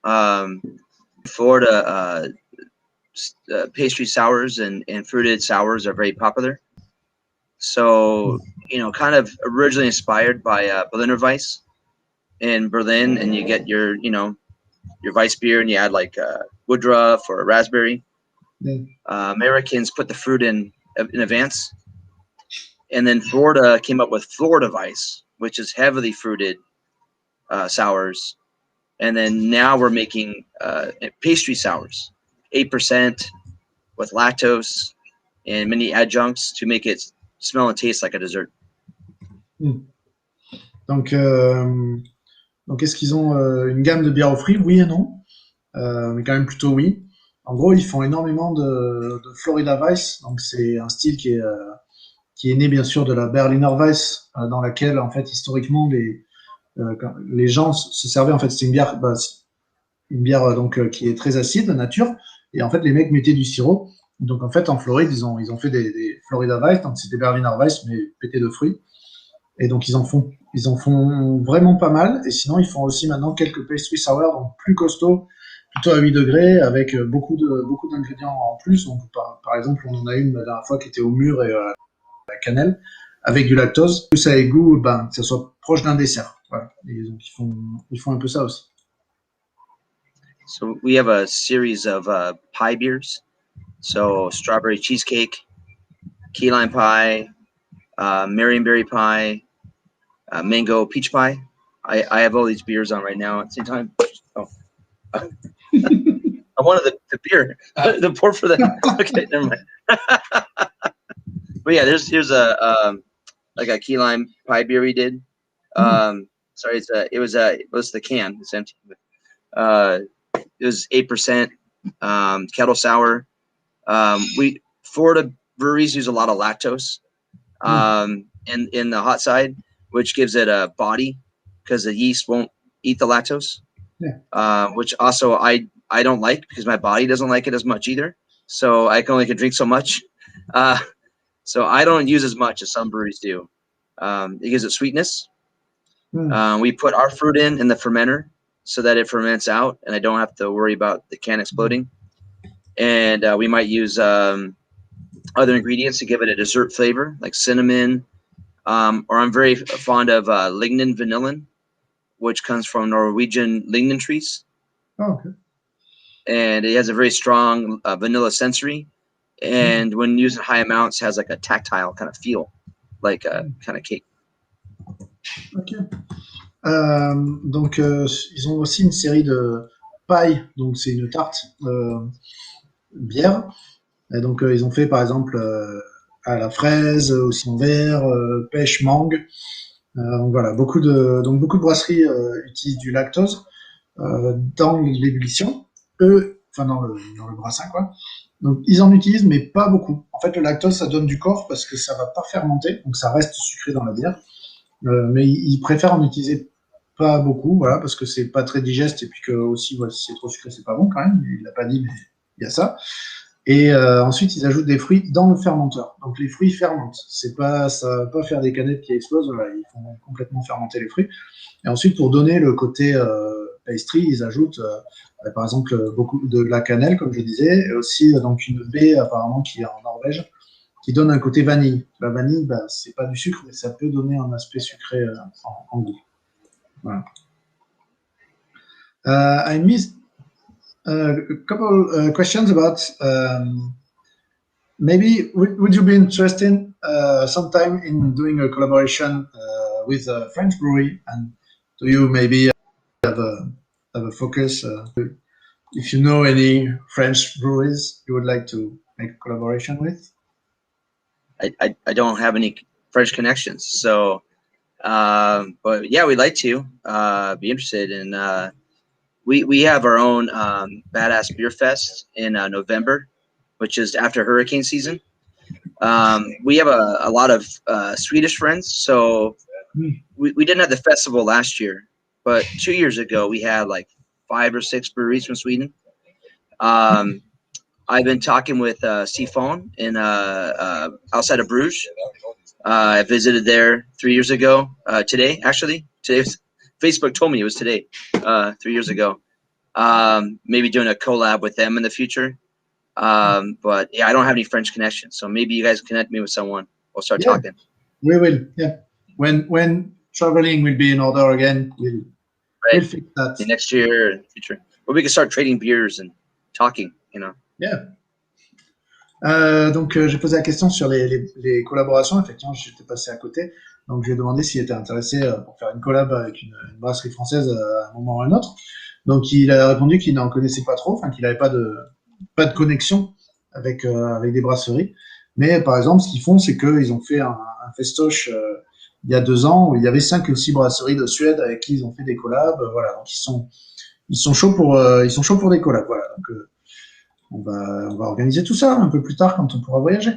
Florida pastry sours and fruited sours are very popular. So, you know, kind of originally inspired by Berliner Weiss in Berlin, and you get your, you know, your Weiss beer, and you add like woodruff or raspberry. Yeah. Americans put the fruit in advance, and then Florida came up with Florida Weiss, which is heavily fruited sours, and then now we're making pastry sours, 8% with lactose and many adjuncts to make it smell and taste like a dessert. Donc est-ce qu'ils ont une gamme de bières aux fruits? Oui et non, mais quand même plutôt oui. En gros, ils font énormément de Florida Weiss, donc c'est un style qui est né bien sûr de la Berliner Weiss, dans laquelle en fait historiquement les gens se servaient, en fait c'est une bière donc qui est très acide de nature, et en fait les mecs mettaient du sirop. Donc en fait en Floride ils ont fait des Florida Weiss, donc c'est des Berliner Weiss mais pétés de fruits. Et donc ils en font vraiment pas mal. Et sinon ils font aussi maintenant quelques pastry sour, donc plus costauds, plutôt à 8 degrés, avec beaucoup d'ingrédients en plus. Donc par exemple on en a une la dernière fois qui était au mûr et la cannelle, avec du lactose, que ça ait goût, que ça soit proche d'un dessert. Voilà. Et donc ils font un peu ça aussi. So we have a series of pie beers. So strawberry cheesecake, key lime pie, Marionberry pie, mango peach pie. I have all these beers on right now at the same time. Oh. I wanted the beer, the pour for that. Okay, never mind. But yeah, here's a like a key lime pie beer we did. Sorry, it was the can. It's empty. It was 8% kettle sour. Florida breweries use a lot of lactose in the hot side, which gives it a body because the yeast won't eat the lactose. Yeah. Which also I don't like because my body doesn't like it as much either. So I can drink so much. So I don't use as much as some breweries do. It gives it sweetness. We put our fruit in the fermenter so that it ferments out, and I don't have to worry about the can exploding. And we might use other ingredients to give it a dessert flavor, like cinnamon, or I'm very fond of lignin vanillin, which comes from Norwegian lignin trees. Oh, okay. And it has a very strong vanilla sensory, and when used in high amounts, has like a tactile kind of feel, like a kind of cake. Ok. Donc ils ont aussi une série de pailles, donc c'est une tarte bière. Et donc ils ont fait par exemple à la fraise, au citron vert, pêche, mangue. Donc voilà, beaucoup de brasseries utilisent du lactose dans l'ébullition. Enfin dans le brassin quoi. Donc ils en utilisent mais pas beaucoup. En fait le lactose ça donne du corps parce que ça va pas fermenter, donc ça reste sucré dans la bière. Mais ils préfèrent en utiliser pas beaucoup, voilà, parce que c'est pas très digeste et puis que aussi voilà, si c'est trop sucré c'est pas bon quand même. Il l'a pas dit mais il y a ça. Et ensuite ils ajoutent des fruits dans le fermenteur. Donc les fruits fermentent. Ça va pas faire des canettes qui explosent. Voilà, ils font complètement fermenter les fruits. Et ensuite pour donner le côté pastry, ils ajoutent par exemple beaucoup de la cannelle comme je disais, et aussi donc une baie apparemment qui est en Norvège, qui donne un côté vanille. La vanille, c'est pas du sucre, mais ça peut donner un aspect sucré en goût. Voilà. I missed a couple questions about maybe would you be interested sometime in doing a collaboration with a French brewery, and do you maybe have a focus if you know any French breweries you would like to make a collaboration with? I don't have any French connections, so but yeah, we'd like to be interested in. We have our own Badass Beer Fest in November, which is after hurricane season. We have a lot of Swedish friends, so we didn't have the festival last year, but 2 years ago we had like 5 or 6 breweries from Sweden. I've been talking with Sifon in outside of Bruges. I visited there 3 years ago. Today, actually, Facebook told me it was today, 3 years ago. Maybe doing a collab with them in the future. But yeah, I don't have any French connections, so maybe you guys connect me with someone. We'll start talking. We will. Yeah, when traveling will be in order again, we'll fix that. The next year and future, or we can start trading beers and talking. Yeah. Donc j'ai posé la question sur les collaborations. Effectivement, j'étais passé à côté. Donc je lui ai demandé s'il était intéressé pour faire une collab avec une brasserie française à un moment ou à un autre. Donc il a répondu qu'il n'en connaissait pas trop, enfin qu'il n'avait pas de connexion avec des brasseries. Mais par exemple, ce qu'ils font, c'est qu'ils ont fait un festoche il y a 2 ans où il y avait 5 ou 6 brasseries de Suède avec qui ils ont fait des collabs. Voilà, donc ils sont chauds pour des collabs. Voilà, donc on va organiser tout ça un peu plus tard quand on pourra voyager.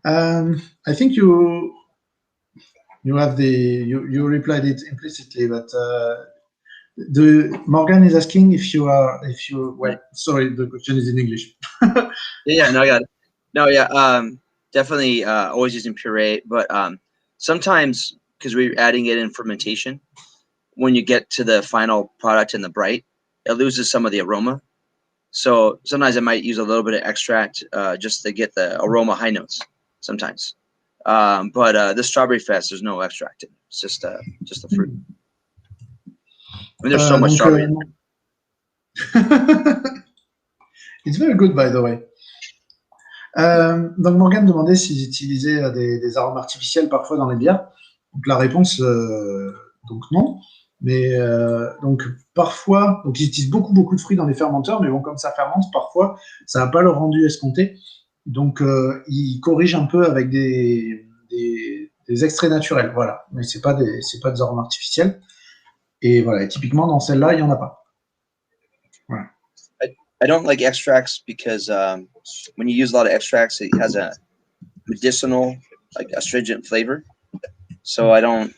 I think you replied it implicitly, but Morgan is asking sorry, the question is in English. Yeah, no, I got it. No, yeah, definitely always using puree, but sometimes because we're adding it in fermentation, when you get to the final product in the bright, it loses some of the aroma. So sometimes I might use a little bit of extract just to get the aroma high notes sometimes. But this Strawberry Fest, there's no extract in it. It's just the fruit. I mean, there's so much strawberry. It's very good, by the way. Donc Morgan demandait s'ils utilisaient des arômes artificiels parfois dans les bières. Donc la réponse, donc non. Mais donc parfois, donc ils utilisent beaucoup de fruits dans les fermenteurs, mais bon, comme ça fermente, parfois ça n'a pas le rendu escompté. Donc ils corrigent un peu avec des extraits naturels, voilà. Mais c'est pas des arômes artificiels. Et voilà, et typiquement dans celle-là, il y en a pas. Voilà. I don't like extracts because when you use a lot of extracts, it has a medicinal, like astringent flavor. So I don't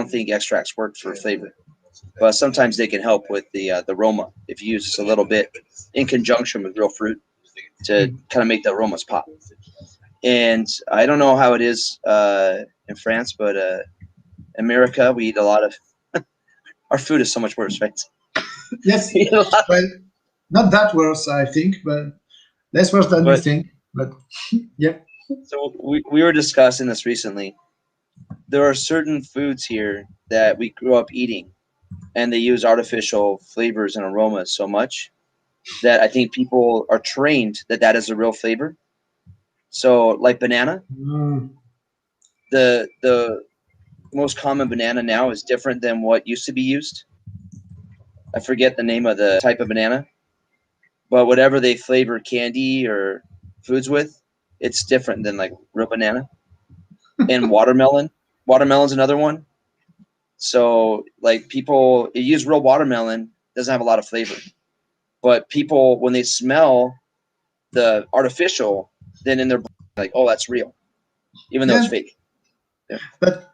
think extracts work for flavor. But sometimes they can help with the aroma if you use just a little bit in conjunction with real fruit to kind of make the aromas pop. And I don't know how it is in France, but America, we eat a lot of our food is so much worse, right? Yes, well, not that worse, I think, but less worse than you think. But yeah. So we were discussing this recently. There are certain foods here that we grew up eating, and they use artificial flavors and aromas so much that I think people are trained that is a real flavor. So, like banana, the most common banana now is different than what used to be used. I forget the name of the type of banana, but whatever they flavor candy or foods with, it's different than like real banana. And watermelon's another one. So like people use real watermelon, doesn't have a lot of flavor, but people, when they smell the artificial, then in their like, oh, that's real, even though it's fake. Yeah. But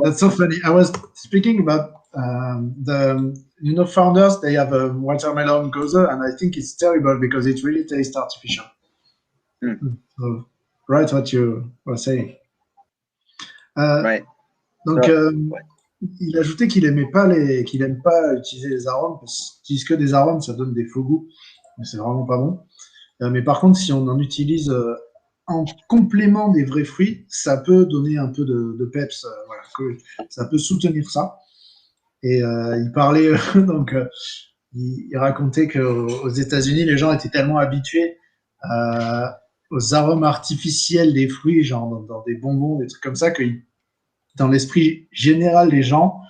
that's so funny. I was speaking about founders, they have a watermelon gose, and I think it's terrible because it really tastes artificial. So, right, what you were saying. Right. Donc, il ajoutait qu'il aime pas utiliser les arômes, parce qu'ils disent que des arômes, ça donne des faux goûts, mais c'est vraiment pas bon. Mais par contre, si on en utilise en complément des vrais fruits, ça peut donner un peu de peps, voilà, ça peut soutenir ça. Et il parlait, donc, il racontait qu'aux États-Unis, les gens étaient tellement habitués aux arômes artificiels des fruits, genre dans des bonbons, des trucs comme ça, que dans l'esprit général des gens,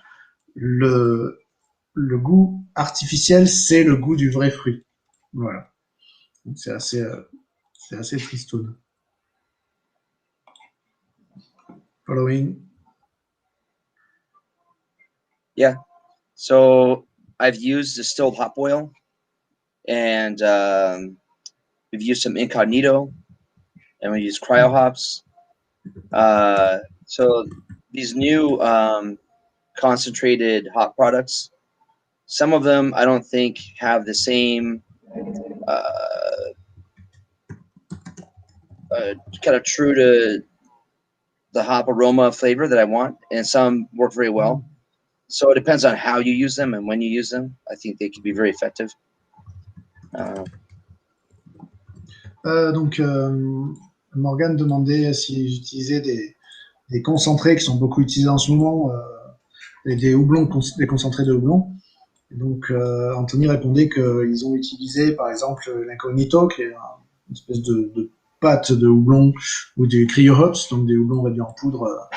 le, le goût artificiel, c'est le goût du vrai fruit. Voilà. Donc c'est assez tristoun. Following. Yeah. So I've used distilled hop oil, and we've used some incognito, and we use cryo hops. So these new concentrated hop products, some of them I don't think have the same kind of true to the hop aroma flavor that I want, and some work very well. So it depends on how you use them and when you use them. I think they can be very effective. Donc, Morgane demandait si j'utilisais des concentrés qui sont beaucoup utilisés en ce moment, et des houblons, des concentrés de houblon. Et donc, Anthony répondait qu'ils ont utilisé, par exemple, l'incognito, qui est une espèce de pâte de houblon, ou des cryo hops, donc des houblons réduits en poudre,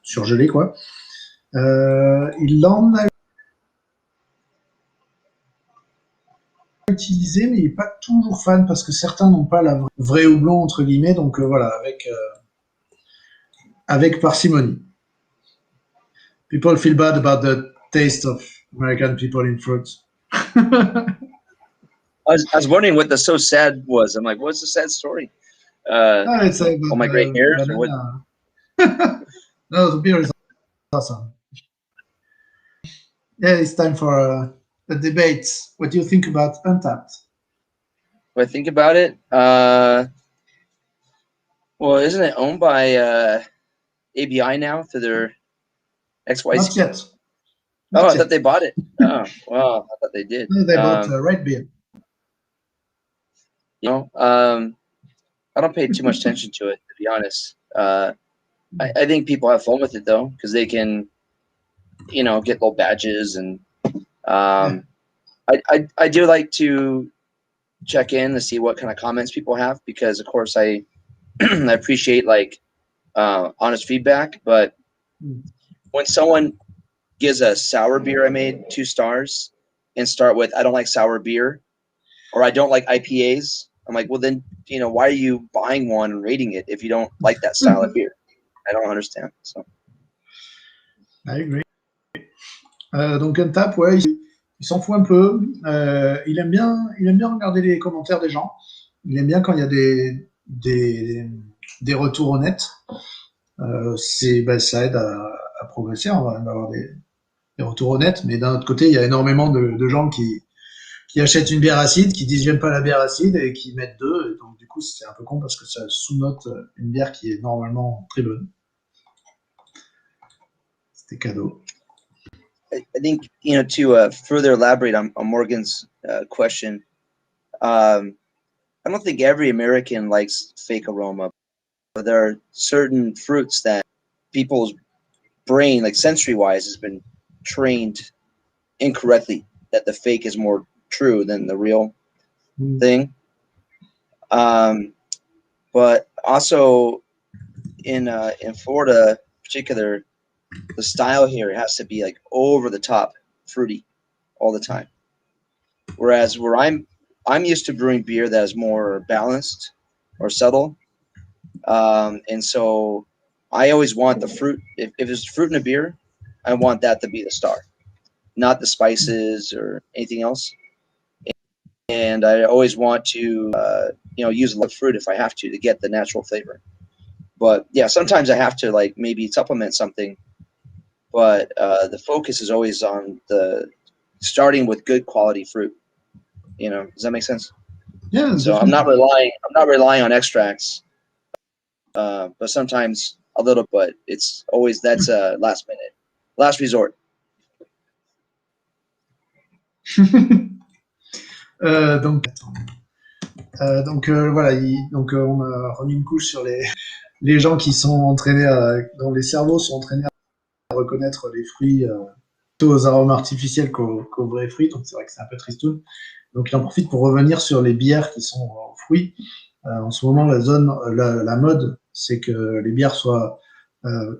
surgelés, quoi. Il en a utilisé, mais il n'est pas toujours fan parce que certains n'ont pas la vraie houblon, entre guillemets, donc voilà, avec parcimonie. People feel bad about the taste of American people in fruits. I was wondering what the so sad was. I'm like, what's the sad story? It's all my gray hairs or what? No, the beer is awesome. Yeah, it's time for a debate. What do you think about Untapped? What I think about it? Well, isn't it owned by ABI now through their XYZ? Not yet. I thought they bought it. Oh, well, I thought they did. No, they bought Red Beer. You know, I don't pay too much attention to it, to be honest. I think people have fun with it though, because they can, you know, get little badges, and I do like to check in to see what kind of comments people have, because of course I I appreciate like honest feedback. But when someone gives a sour beer I made 2 stars and start with, I don't like sour beer, or I don't like IPAs, I'm like, well then, you know, why are you buying one and rating it if you don't like that style of beer? I don't understand. So. I agree. Donc Untap, ouais, il s'en fout un peu. Il aime bien regarder les commentaires des gens. Il aime bien quand il y a des retours honnêtes. Ça aide à progresser, on va avoir des retours honnêtes. Mais d'un autre côté, il y a énormément de gens qui achètent une bière acide, qui disent j'aime pas la bière acide et qui mettent 2. Et donc du coup, c'est un peu con parce que ça sous-note une bière qui est normalement très bonne. C'était cadeau. I think, you know, to further elaborate on Morgan's question, I don't think every American likes fake aroma, but there are certain fruits that people's brain, like sensory-wise, has been trained incorrectly that the fake is more true than the real thing. But also in Florida, in particular, the style here has to be like over the top fruity all the time. Whereas where I'm used to brewing beer that is more balanced or subtle. And so I always want the fruit. If there's fruit in a beer, I want that to be the star, not the spices or anything else. And I always want to, you know, use a lot of fruit if I have to get the natural flavor. But yeah, sometimes I have to like maybe supplement something. But the focus is always on the starting with good quality fruit. You know, does that make sense? Yeah. So I'm not relying on extracts, but sometimes a little. But it's always that's last minute, last resort. Donc voilà, donc on a remis une couche sur les gens qui sont entraînés, dont les cerveaux sont entraînés reconnaître les fruits plutôt aux arômes artificiels qu'aux vrais fruits, donc c'est vrai que c'est un peu tristoun. Donc il en profite pour revenir sur les bières qui sont aux fruits. En ce moment, la mode, c'est que les bières soient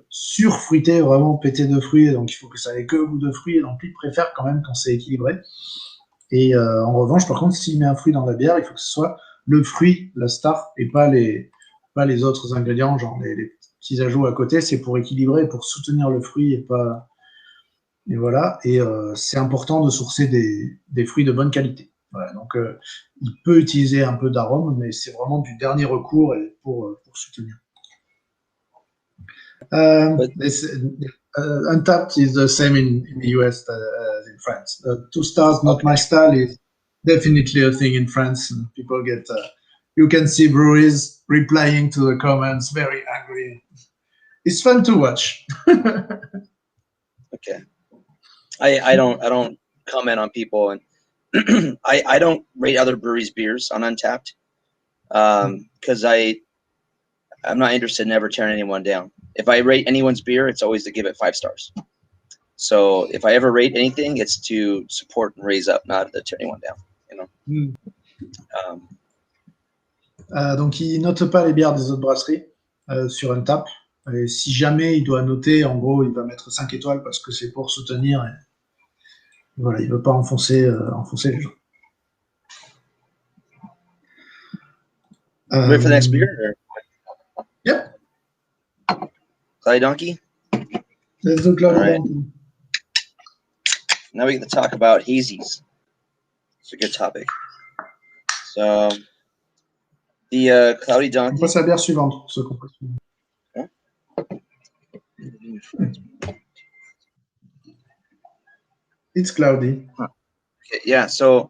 surfruitées, vraiment pétées de fruits, donc il faut que ça ait que goût de fruits, et donc il préfère quand même quand c'est équilibré. Et en revanche, par contre, s'il met un fruit dans la bière, il faut que ce soit le fruit, la star, et pas les autres ingrédients, genre les petits ajouts à côté. C'est pour équilibrer, pour soutenir le fruit et pas. Et voilà. Et c'est important de sourcer des fruits de bonne qualité. Voilà. Donc, il peut utiliser un peu d'arôme, mais c'est vraiment du dernier recours et pour soutenir. Untapped is the same in the US as in France. 2 stars, not my style, is definitely a thing in France. And people get, you can see breweries replying to the comments, very angry. It's fun to watch. Okay. I don't comment on people, and I don't rate other breweries' beers on Untapped because I'm not interested in ever tearing anyone down. If I rate anyone's beer, it's always to give it 5 stars. So if I ever rate anything, it's to support and raise up, not to tear anyone down. You know. Donc il note pas les bières des autres brasseries sur Untapped. Et si jamais il doit noter, en gros, il va mettre 5 étoiles parce que c'est pour soutenir. Et voilà, il veut pas enfoncer les gens. Ready for the next beer? Or? Yep. Cloudy Donkey? Let's do Cloudy Donkey. Now we get to talk about hazies. It's a good topic. So, the Cloudy Donkey. On passe à la bière suivante, ce qu'on peut. It's cloudy. Okay, yeah, so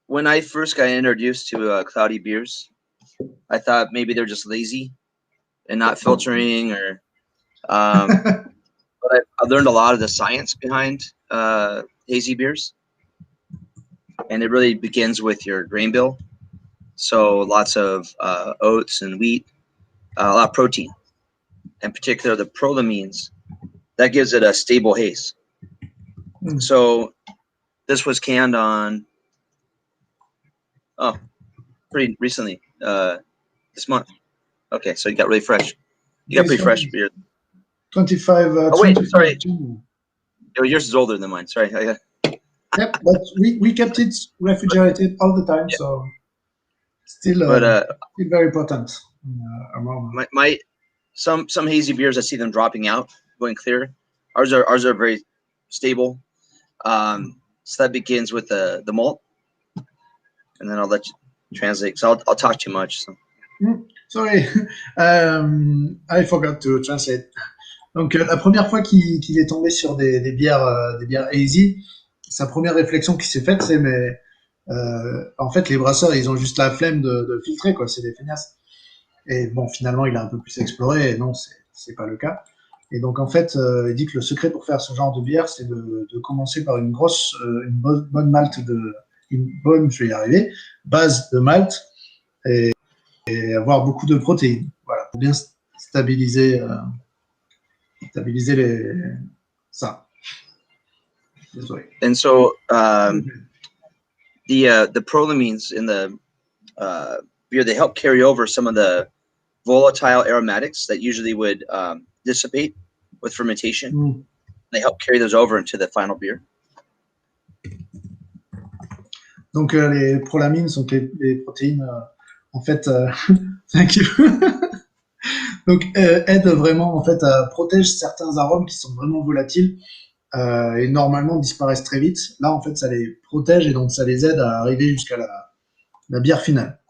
when I first got introduced to cloudy beers, I thought maybe they're just lazy and not filtering, or but I learned a lot of the science behind hazy beers, and it really begins with your grain bill. So lots of oats and wheat, a lot of protein, in particular the prolamines. That gives it a stable haze. So this was canned on pretty recently, this month. Okay, so you got really fresh. You got pretty fresh beer. 25. Oh wait, sorry. Oh, yours is older than mine. Sorry. Yep, but we kept it refrigerated all the time, so still very potent. Some hazy beers, I see them dropping out, going clear. Ours are very stable. So that begins with the malt, and then I'll let you translate. So I'll talk too much. So. Sorry, I forgot to translate. Donc la première fois qu'il est tombé sur des bières hazy, sa première réflexion qui s'est faite, c'est mais en fait les brasseurs ils ont juste la flemme de filtrer, quoi, c'est des feignasses. Et bon, finalement il a un peu plus exploré et non, c'est pas le cas. Et donc en fait il dit que le secret pour faire ce genre de bière, c'est de commencer par une bonne malt je vais y arriver, base de malt et avoir beaucoup de protéines, voilà, pour bien stabiliser ça. Désolé. And so the prolamines in the beer, they help carry over some of the volatile aromatics that usually would dissipate with fermentation. They help carry those over into the final beer. Donc les prolamines sont les protéines en fait thank you. Donc aident vraiment en fait à protéger certains arômes qui sont vraiment volatiles et normalement disparaissent très vite. Là en fait ça les protège et donc ça les aide à arriver jusqu'à la bière finale.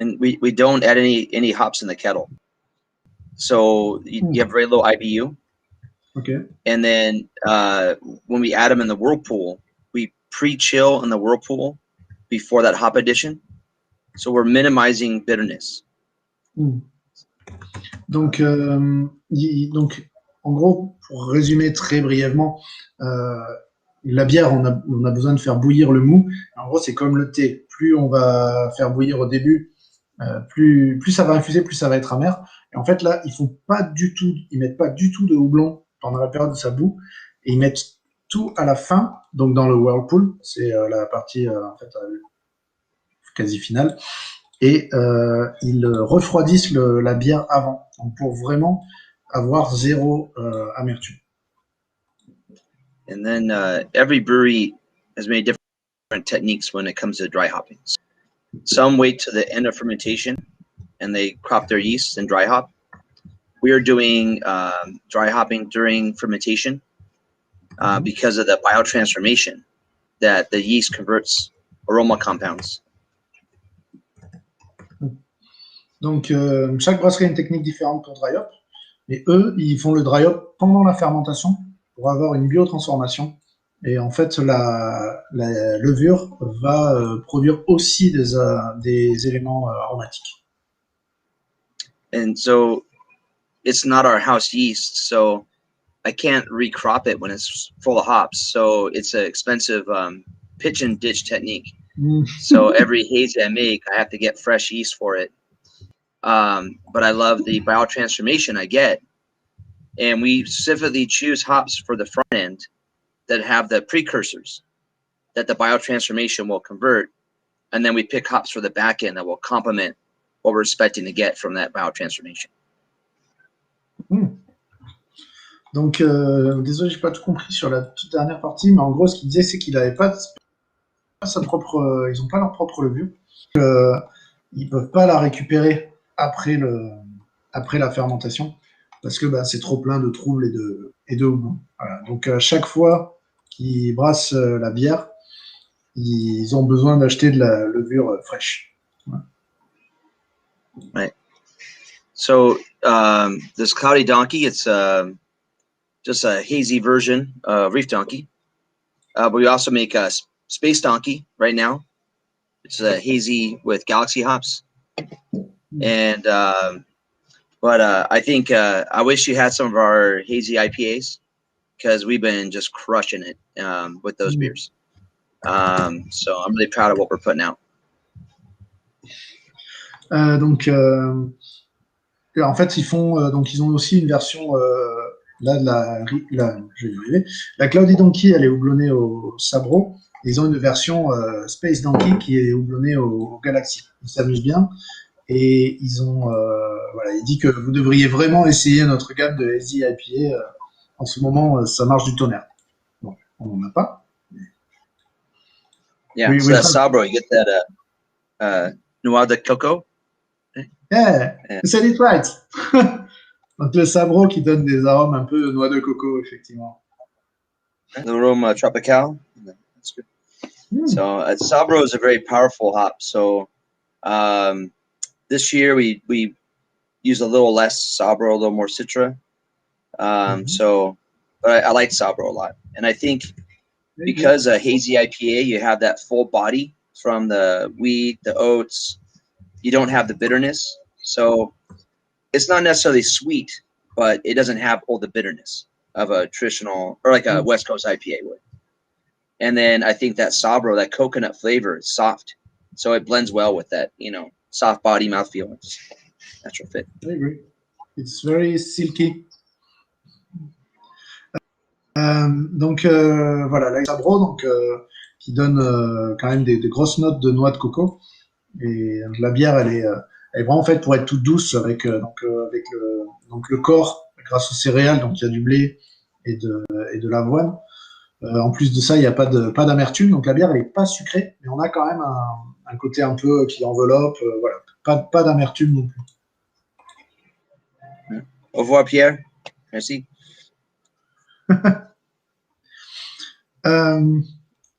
And we don't add any hops in the kettle. So you have very low IBU. Okay. And then when we add them in the whirlpool, we pre-chill in the whirlpool before that hop addition. So we're minimizing bitterness. Donc en gros, pour résumer très brièvement, la bière, on a besoin de faire bouillir le mou. En gros, c'est comme le thé. Plus on va faire bouillir au début, plus ça va infuser, plus ça va être amer. Et en fait, là, ils mettent pas du tout de houblon pendant la période de sa boue, et ils mettent tout à la fin, donc dans le whirlpool, c'est la partie en fait quasi finale, et ils refroidissent la bière avant, donc pour vraiment avoir zéro amertume. And then every brewery has many different techniques when it comes to dry hopping. Some wait to the end of fermentation and they crop their yeast and dry hop. We are doing dry hopping during fermentation because of the biotransformation that the yeast converts aroma compounds. Donc chaque brasserie a une technique différente pour dry hop, et eux, ils font le dry hop pendant la fermentation pour avoir une biotransformation. Et en fait, la levure va produire aussi des éléments aromatiques. And so it's not our house yeast, so I can't recrop it when it's full of hops. So it's an expensive pitch and ditch technique. So every hazy I make, I have to get fresh yeast for it. But I love the biotransformation I get. And we specifically choose hops for the front end that have the precursors that the biotransformation will convert. And then we pick hops for the back end that will complement what we're expecting to get from that biotransformation. Donc, désolé, j'ai pas tout compris sur la toute dernière partie, mais en gros, ce qu'il disait, c'est qu'il n'avait pas sa propre, ils n'ont pas leur propre levure. Ils peuvent pas la récupérer après la fermentation, parce que c'est trop plein de troubles et de houblon. Voilà. Donc, à chaque fois qu'ils brassent la bière, ils ont besoin d'acheter de la levure fraîche. Voilà. Right. So this Cloudy Donkey, it's just a hazy version of Reef Donkey. But we also make a Space Donkey right now. It's a hazy with Galaxy hops. And but I think I wish you had some of our hazy IPAs, because we've been just crushing it with those beers. So I'm really proud of what we're putting out. Donc, en fait, ils ont aussi une version là je vais y arriver. La Cloudy Donkey, elle est houblonnée au Sabro. Ils ont une version Space Donkey qui est houblonnée au Galaxy. Ils s'amusent bien, et ils ont voilà, il dit que vous devriez vraiment essayer notre gamme de Hazy IPA. En ce moment, ça marche du tonnerre. Bon, on n'en a pas. Yeah, so that Sabro, you get that noix de coco. Yeah, you said it right. Donc le Sabro qui donne des arômes un peu noix de coco, effectivement. The aroma tropical. That's good. So Sabro is a very powerful hop. So this year we use a little less Sabro, a little more Citra. So, but I like Sabro a lot, and I think because a hazy IPA, you have that full body from the wheat, the oats. You don't have the bitterness, so it's not necessarily sweet, but it doesn't have all the bitterness of a traditional or like a West Coast IPA would. And then I think that Sabro, that coconut flavor, is soft, so it blends well with that, soft body mouthfeel. It's natural fit. I agree. It's very silky. Donc voilà, la Sabro, donc qui donne quand même des grosses notes de noix de coco. Et la bière, elle est vraiment faite pour être toute douce avec le corps, grâce aux céréales. Donc il y a du blé et de l'avoine. En plus de ça, il n'y a pas d'amertume. Donc la bière, elle n'est pas sucrée, mais on a quand même un côté un peu qui enveloppe. Voilà, pas d'amertume non plus. Au revoir, Pierre. Merci. You have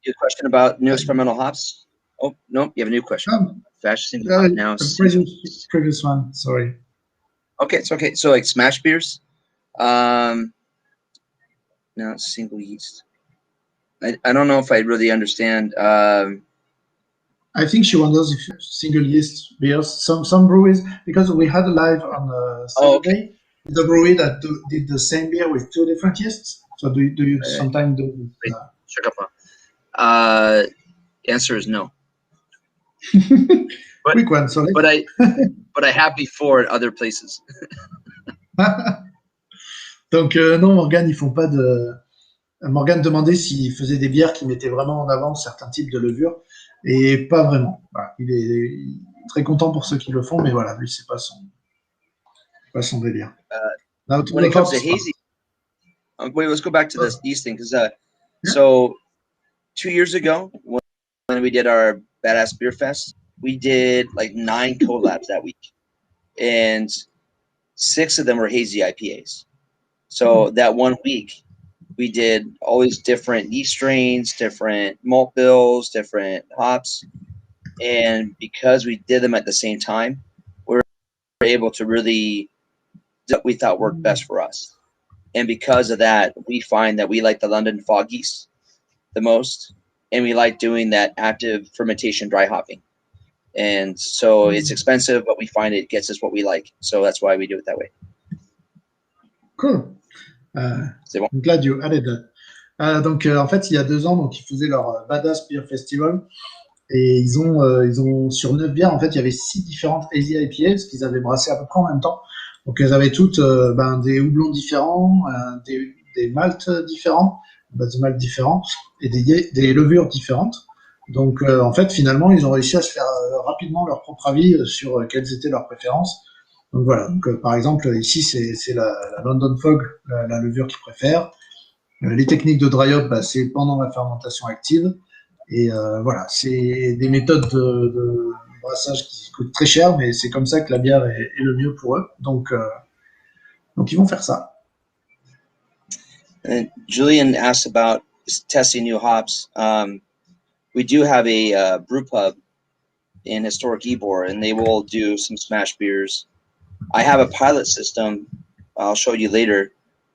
a question about new experimental hops? Oh, no, you have a new question. Fashion now. Previous one, sorry. Okay, it's okay. So like smash beers? No, single yeast. I don't know if I really understand. I think she wonders if single yeast beers, some breweries, because we had a live on Saturday, the brewery that did the same beer with two different yeasts. So do you sometimes do? Answer is no. Quick one, sorry. But I have before at other places. Donc non, Morgane, ils font pas de. Morgane demandait s'ils faisaient des bières qui mettaient vraiment en avant certains types de levures, et pas vraiment. Voilà. Il est très content pour ceux qui le font, mais voilà, lui c'est pas son délire. Now, When it comes to hazy, wait, let's go back to these things. So 2 years ago, when we did our Badass Beer Fest, we did like 9 collabs that week, and 6 of them were hazy IPAs. So that one week, we did all these different yeast strains, different malt bills, different hops, and because we did them at the same time, we were able to really do what we thought worked best for us. And because of that, we find that we like the London fog yeast the most, and we like doing that active fermentation dry hopping. And so it's expensive, but we find it gets us what we like. So that's why we do it that way. Cool. I'm glad you added that. Donc, en fait, il y a 2 ans, donc, ils faisaient leur Badass Beer Festival. Et ils ont sur 9 bières, en fait, il y avait 6 différentes Hazy IPA, parce qu'ils avaient brassé à peu près en même temps. Donc, elles avaient toutes des houblons différents, des maltes différents, des maltes différents, et des levures différentes. Donc, en fait, finalement, ils ont réussi à se faire rapidement leur propre avis sur quelles étaient leurs préférences. Donc voilà. Donc, par exemple, ici, c'est la London Fog, la levure qu'ils préfèrent. Les techniques de dry hop, c'est pendant la fermentation active. Et voilà, c'est des méthodes de brassage qui coûtent très cher, mais c'est comme ça que la bière est le mieux pour eux. Donc ils vont faire ça. And Julian asked about testing new hops. We do have a brew pub in historic Ybor, and they will do some smash beers. I have a pilot system I'll show you later,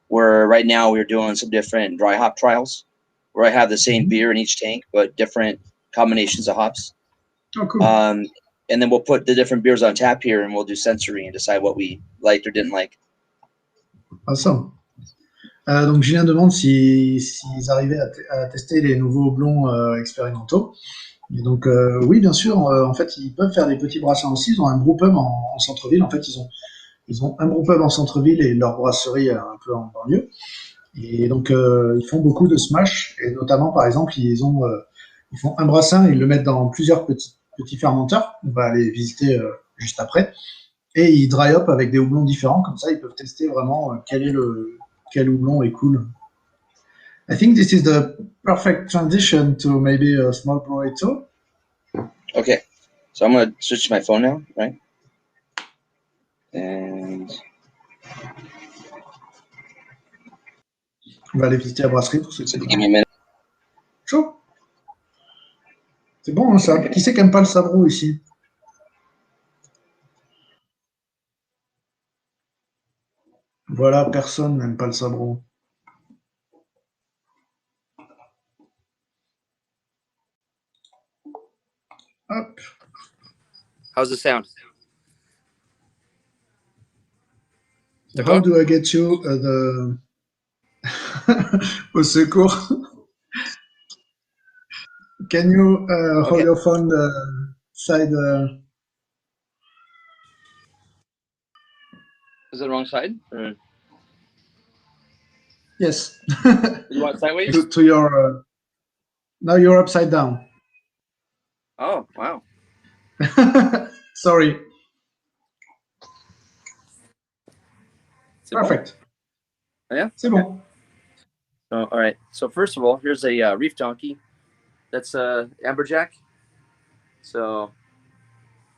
where right now we're doing some different dry hop trials, where I have the same beer in each tank, but different combinations of hops. Oh, cool. And then we'll put the different beers on tap here, and we'll do sensory and decide what we liked or didn't like. Awesome. Donc Julien demande s'ils arrivaient à tester les nouveaux houblons expérimentaux. Et donc oui, bien sûr. En fait, ils peuvent faire des petits brassins aussi. Ils ont un brewpub en centre-ville. En fait, ils ont un brewpub en centre-ville et leur brasserie un peu en banlieue. Et donc ils font beaucoup de smash. Et notamment, par exemple, ils font un brassin et ils le mettent dans plusieurs petits fermenteurs. On va aller visiter juste après. Et ils dry up avec des houblons différents. Comme ça, ils peuvent tester vraiment quel houblon est cool. I think this is the perfect transition to maybe a small brewery too. Okay, so I'm going to switch to my phone now, right? And On va aller visiter la brasserie pour ceux qui give me a minute. Chaud. C'est bon, hein, ça. Qui c'est qui aime pas le sabro ici? Voilà, personne n'aime pas le sabro. Hop. How's the sound? How do I get you the au secours? Can you hold your phone side? Is it the wrong side? Or? Yes. You want sideways? to your. Now you're upside down. Oh, wow. Sorry. Perfect. Bon? Yeah? C'est bon. So, all right. So first of all, here's a Reef Donkey. That's amberjack. So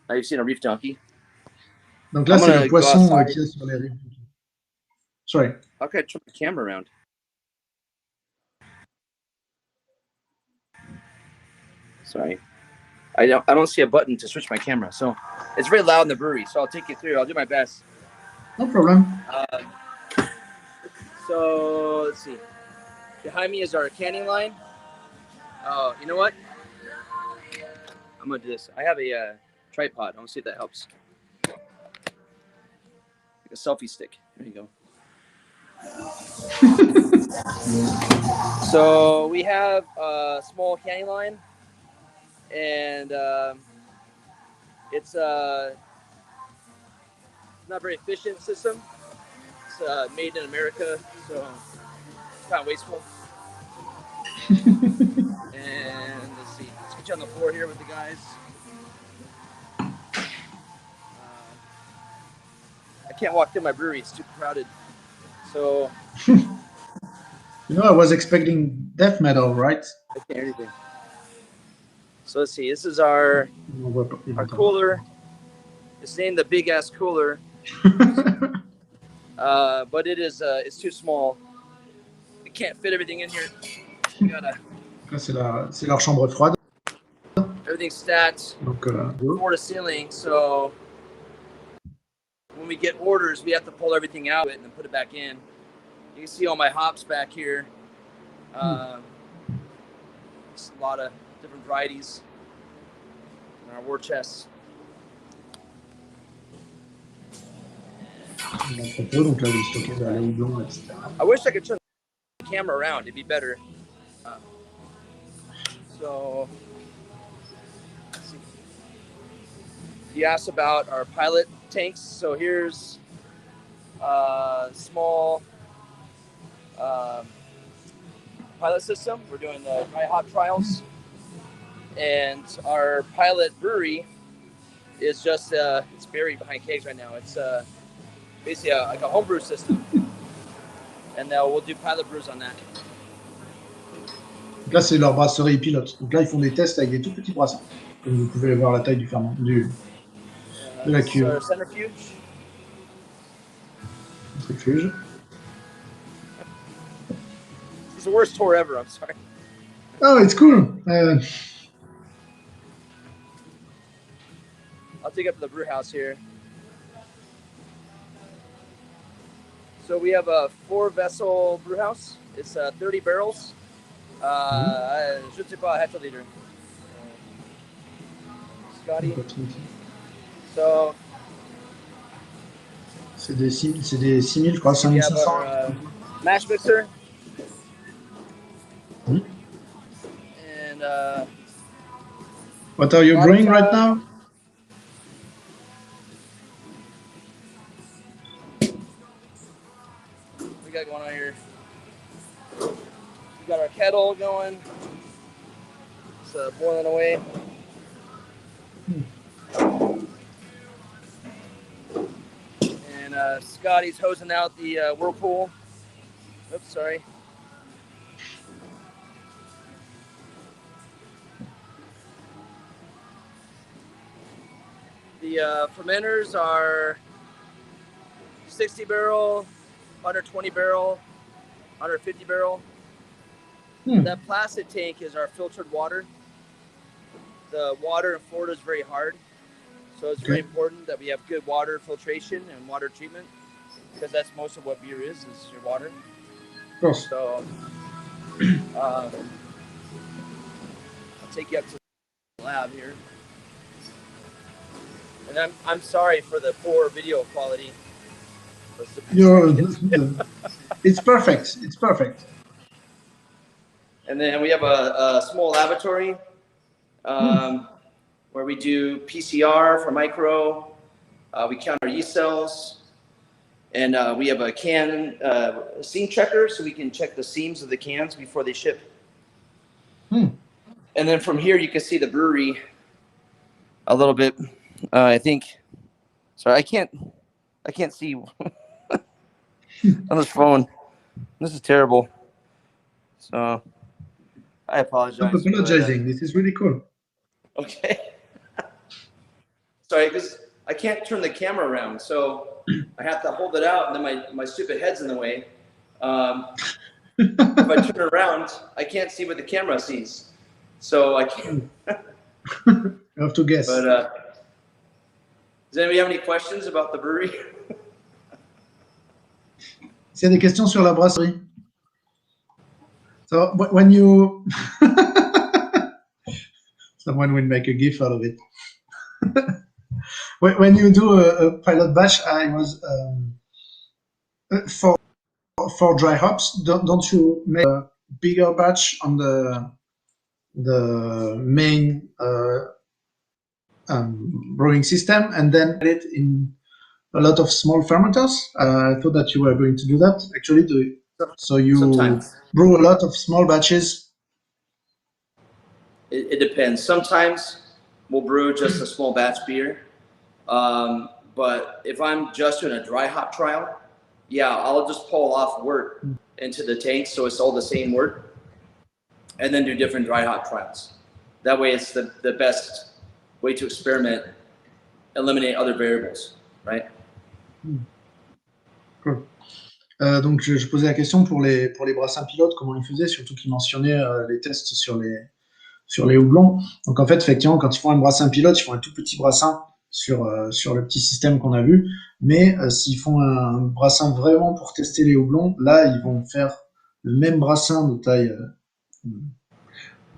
now you've seen a Reef Donkey. Donc là, c'est le poisson qui est sur les rives. Sorry. Okay, turn the camera around. Sorry. I don't see a button to switch my camera, so it's very loud in the brewery. So I'll take you through. I'll do my best. No problem. So let's see. Behind me is our canning line. Oh, you know what? I'm gonna do this. I have a tripod. I want to see if that helps. Like a selfie stick. There you go. So we have a small canning line, and It's not a very efficient system. It's made in America, so it's kind of wasteful. And let's see, let's get you on the floor here with the guys. I can't walk through my brewery; it's too crowded. So I was expecting death metal, right? I can't hear anything. So let's see. This is our cooler. It's named the Big Ass Cooler, but it's too small. We can't fit everything in here. We gotta. C'est leur chambre froide. Everything's stacked floor to ceiling, so when we get orders, we have to pull everything out and then put it back in. You can see all my hops back here. Just a lot of different varieties in our war chests. I wish I could turn the camera around. It'd be better. So, let's see. You asked about our pilot tanks. So here's a small pilot system. We're doing the dry hop trials. And our pilot brewery is just, it's buried behind kegs right now. It's basically like a homebrew system. And we'll do pilot brews on that. Donc là, c'est leur brasserie pilote. Donc là, ils font des tests avec des tout petits brassins. Comme vous pouvez voir la taille du ferment, de la cuve. Centrifuge. Centrifuge. It's the worst tour ever, I'm sorry. Oh, it's cool. I'll take up to the brew house here. So we have a 4-vessel brew house. It's 30 barrels. Je ne sais pas, hectoliter. Scotty. So. C'est des 6000, je crois, 5500. Mash mixer. And what are you brewing right now? We got going on here. We got our kettle going. It's boiling away. And Scotty's hosing out the whirlpool. Oops, sorry. The fermenters are 60 barrel, 120 barrel, 150 barrel. That plastic tank is our filtered water. The water in Florida is very hard, so it's very important that we have good water filtration and water treatment, because that's most of what beer is your water. Of course. So I'll take you up to the lab here. And I'm sorry for the poor video quality. It's perfect. It's perfect. And then we have a small laboratory where we do PCR for micro. We count our yeast cells. And we have a can seam checker, so we can check the seams of the cans before they ship. And then from here, you can see the brewery a little bit. I think. Sorry, I can't see on this phone. This is terrible. So I apologize. Stop apologizing. This is really cool. Okay. Sorry, because I can't turn the camera around, so I have to hold it out, and then my stupid head's in the way. If I turn it around, I can't see what the camera sees. So I can't. You have to guess. But does anybody have any questions about the brewery? S'il y a des questions sur la brasserie. So when you someone will make a gif out of it. When you do a pilot batch, I was for dry hops. Don't you make a bigger batch on the main brewing system and then it in a lot of small fermenters. I thought that you were going to do that. Actually, so you Sometimes. brew a lot of small batches. It depends. Sometimes we'll brew just a small batch beer. But if I'm just doing a dry hop trial, yeah, I'll just pull off wort into the tank so it's all the same wort, and then do different dry hop trials. That way it's the best way to experiment, eliminate other variables, right? Cool. Donc je posais la question pour les brassins pilotes, comment ils faisaient, surtout qu'ils mentionnaient les tests sur les houblons. Donc en fait, effectivement, quand ils font un brassin pilote, ils font un tout petit brassin sur le petit système qu'on a vu. Mais s'ils font un brassin vraiment pour tester les houblons, là, ils vont faire le même brassin de taille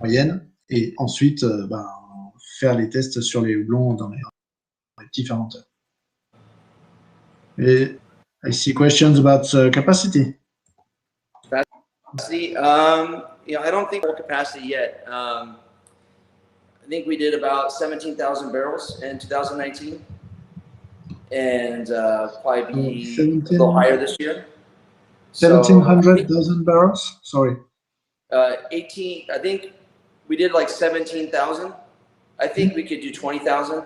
moyenne et ensuite faire les tests sur les houblons dans les petits fermenteurs. Et I see questions about capacity. Capacity, I don't think we're capacity yet. I think we did about 17,000 barrels in 2019, and probably be a little higher this year. 1,700,000 barrels? Sorry. 18. I think we did like 17,000. I think we could do 20,000.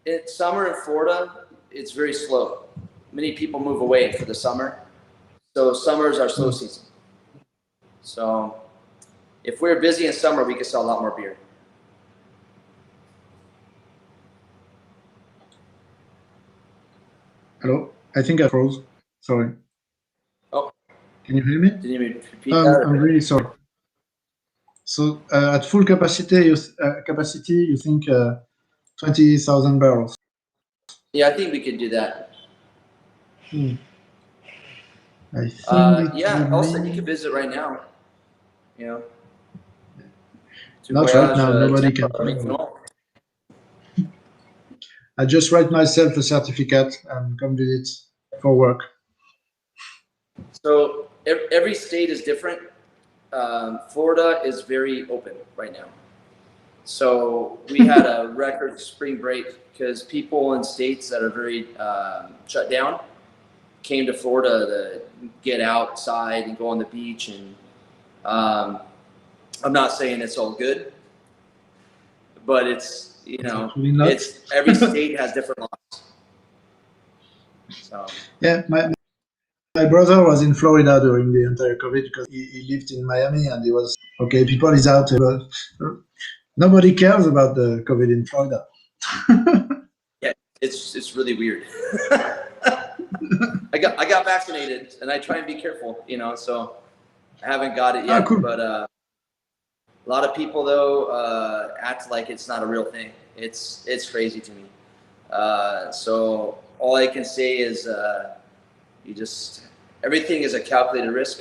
It's summer in Florida. It's very slow. Many people move away for the summer. So summer is our slow season. So if we're busy in summer, we can sell a lot more beer. Hello? I think I froze. Sorry. Oh. Can you hear me? Did you repeat that? I'm really sorry. So at full capacity, you think 20,000 barrels? Yeah, I think we could do that. I think yeah, also you can visit right now. You know. Not right now. Nobody can. I just write myself a certificate and come visit for work. So every state is different. Florida is very open right now. So we had a record spring break because people in states that are very shut down came to Florida to get outside and go on the beach. And I'm not saying it's all good, but it's, it's every state has different laws. So yeah, my brother was in Florida during the entire COVID because he lived in Miami and he was okay. People is out. Nobody cares about the COVID in Florida. Yeah, it's really weird. I got vaccinated and I try and be careful, so I haven't got it yet. Cool. But a lot of people though act like it's not a real thing. It's crazy to me. So all I can say is everything is a calculated risk.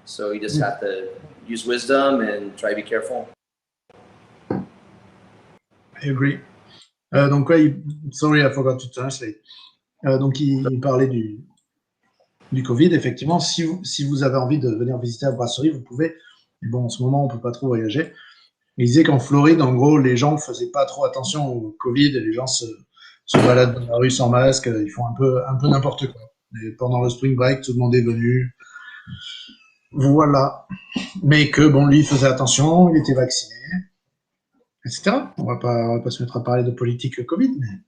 So you just have to use wisdom and try to be careful. I agree. Donc sorry, I forgot to translate. Donc il parlait du Covid. Effectivement, si vous avez envie de venir visiter la brasserie, vous pouvez. Mais bon, en ce moment, on peut pas trop voyager. Il disait qu'en Floride, en gros, les gens faisaient pas trop attention au Covid et les gens se baladent dans la rue sans masque. Ils font un peu n'importe quoi. Et pendant le spring break, tout le monde est venu. Voilà. Mais que bon, lui, il faisait attention, il était vacciné, etc. On va pas se mettre à parler de politique Covid, mais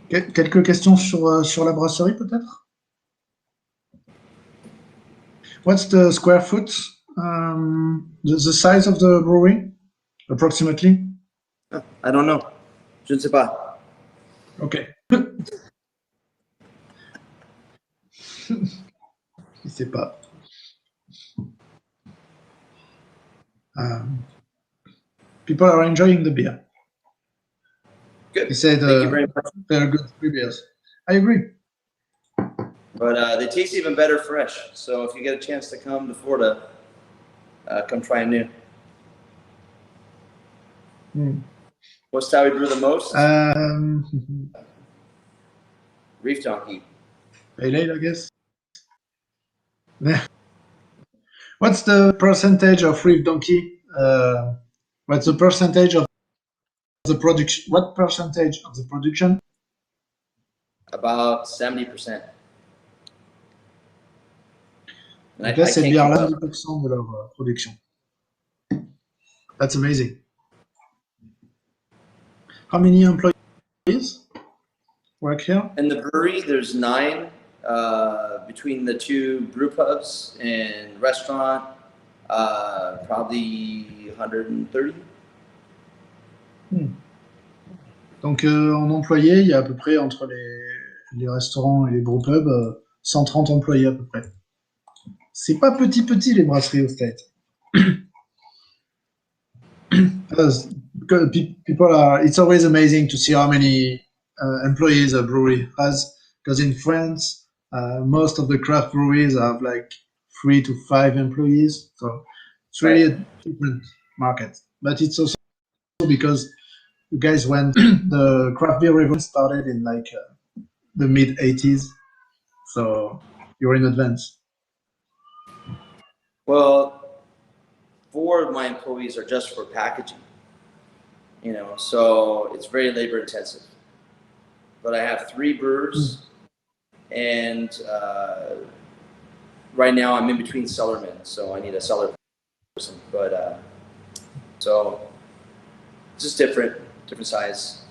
quelques questions sur la brasserie, peut-être? What's the square foot, the size of the brewery, approximately? I don't know. Je ne sais pas. Okay. Je sais pas. People are enjoying the beer. Good. He said Thank you very much. they're good free beers. I agree. But they taste even better fresh. So if you get a chance to come to Florida, come try them new. What style we brew the most? Reef Donkey. Pale ale, I guess. What's the percentage of Reef Donkey what's the percentage of the production? What percentage of the production? About 70%. Donc là, cette bière-là, 10% de leur production. That's amazing. How many employees work here? In the brewery, there's 9 between the 2 brew pubs and restaurant, probably 130. Donc en employés, il y a à peu près entre les restaurants et les brewpubs, 130 employés à peu près. C'est pas petit les brasseries aux States. People are. It's always amazing to see how many employees a brewery has. Because in France, most of the craft breweries have like 3 to 5 employees. So it's really a different market. But it's also because you guys went the craft beer revolution started in like the mid 80s. So you're in advance. Well, 4 of my employees are just for packaging, so it's very labor intensive. But I have 3 brewers, and right now I'm in between cellarmen, so I need a cellar person. But so just different size.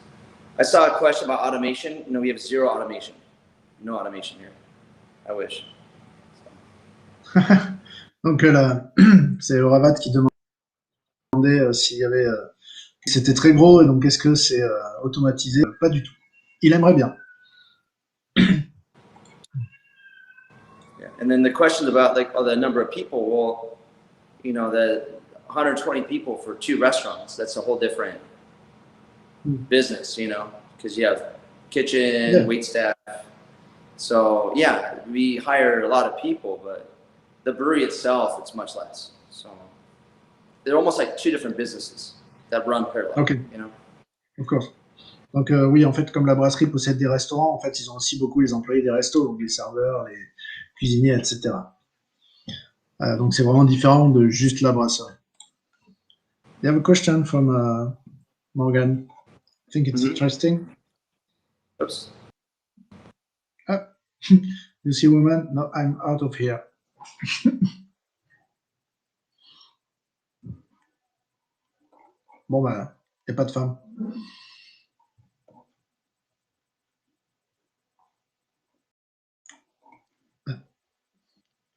I saw a question about automation. We have 0 automation. No automation here. I wish. Donc là, c'est Ravat qui demandait s'il y avait, c'était très gros et donc est-ce que c'est automatisé? Pas du tout. Il aimerait bien. Yeah. And then the question about the number of people. Well, the 120 people for 2 restaurants. That's a whole different business, because you have kitchen, wait staff. So yeah, we hire a lot of people, but the brewery itself, it's much less. So they're almost like 2 different businesses that run parallel. Okay. Of course. Donc oui, en fait, comme la brasserie possède des restaurants, en fait, ils ont aussi beaucoup les employés des restos, donc les serveurs, les cuisiniers, etc. Donc c'est vraiment différent de juste la brasserie. You have a question from Morgan. I think it's interesting. Oops. You see woman? No, I'm out of here. Bon, bah, il n'y a pas de femme.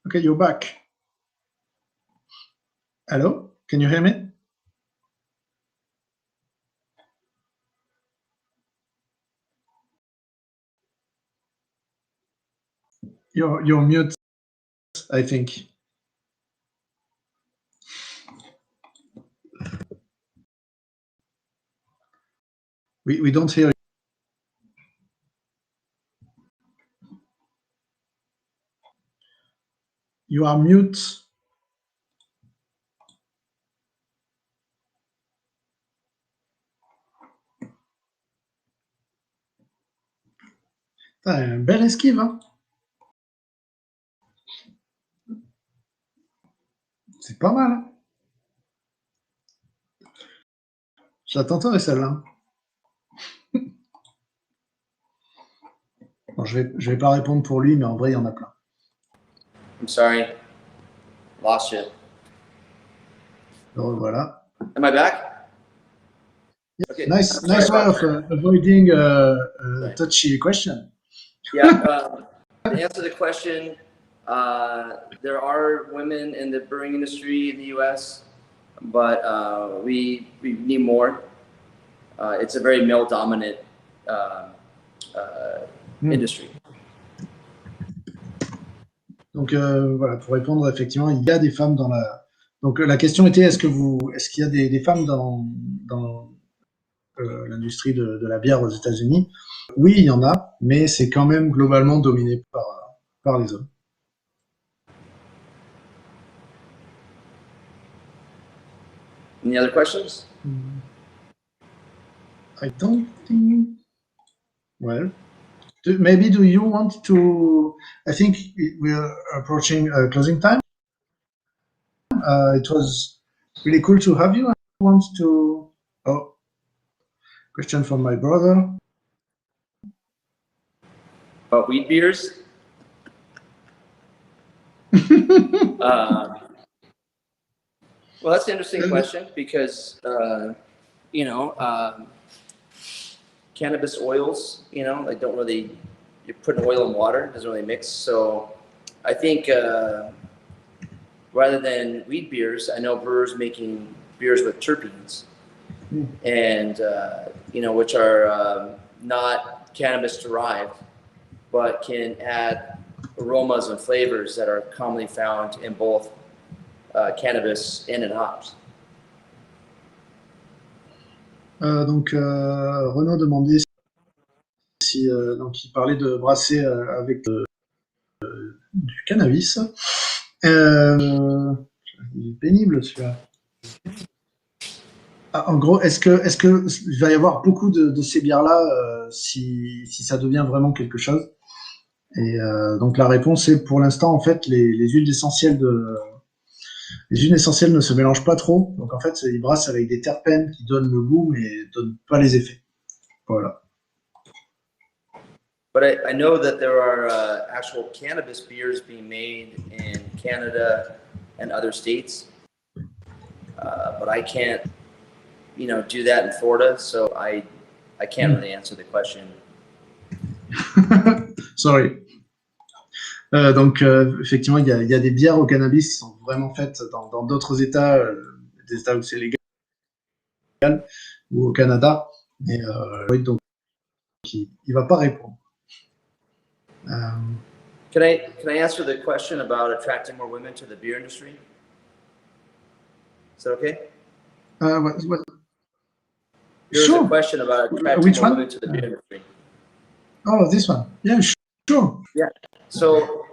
Okay, you're back. Hello? Can you hear me? You're mute, I think. We don't hear you. You are mute. T'as une belle esquive, hein? C'est pas mal, hein? Je la tenterai celle-là. Bon, je vais pas répondre pour lui, mais en vrai, il y en a plein. I'm sorry. Lost you. Donc, voilà. Am I back? Yeah, Okay. nice way of avoiding a touchy question. Yeah. To answer the question, there are women in the brewing industry in the U.S., but we need more. It's a very male-dominant industry. Donc voilà, pour répondre, effectivement, il y a des femmes dans la. Donc la question était est-ce qu'il y a des femmes dans l'industrie de la bière aux États-Unis? Oui, il y en a, mais c'est quand même globalement dominé par les hommes. Any other questions? I don't think. Well, maybe do you want to? I think we are approaching closing time. It was Really cool to have you. I want to. Oh, question from my brother. About wheat beers? Well, that's an interesting question because, cannabis oils, like don't really, you're putting oil in water, it doesn't really mix. So I think rather than wheat beers, I know brewers making beers with terpenes and, which are not cannabis derived, but can add aromas and flavors that are commonly found in both cannabis and in hops. Donc, Renaud demandait si donc il parlait de brasser avec du cannabis. Il est pénible celui-là. Ah, en gros, est-ce que il va y avoir beaucoup de ces bières-là si ça devient vraiment quelque chose? Et donc la réponse est pour l'instant en fait les huiles essentielles ne se mélangent pas trop. Donc en fait ils brassent avec des terpènes qui donnent le goût mais donnent pas les effets. Voilà. But I know that there are actual cannabis beers being made in Canada and other states, but I can't, do that in Florida, so I can't really answer the question. Sorry. Donc effectivement, il y a des bières au cannabis qui sont vraiment faites dans d'autres États, des États où c'est légal, ou au Canada. Et oui, donc il va pas répondre. Can I answer the question about attracting more women to the beer industry? Is that okay? What? There's Sure. a question about attracting Which more one? women to the beer industry. Oh, this one. Yeah, sure. Yeah. So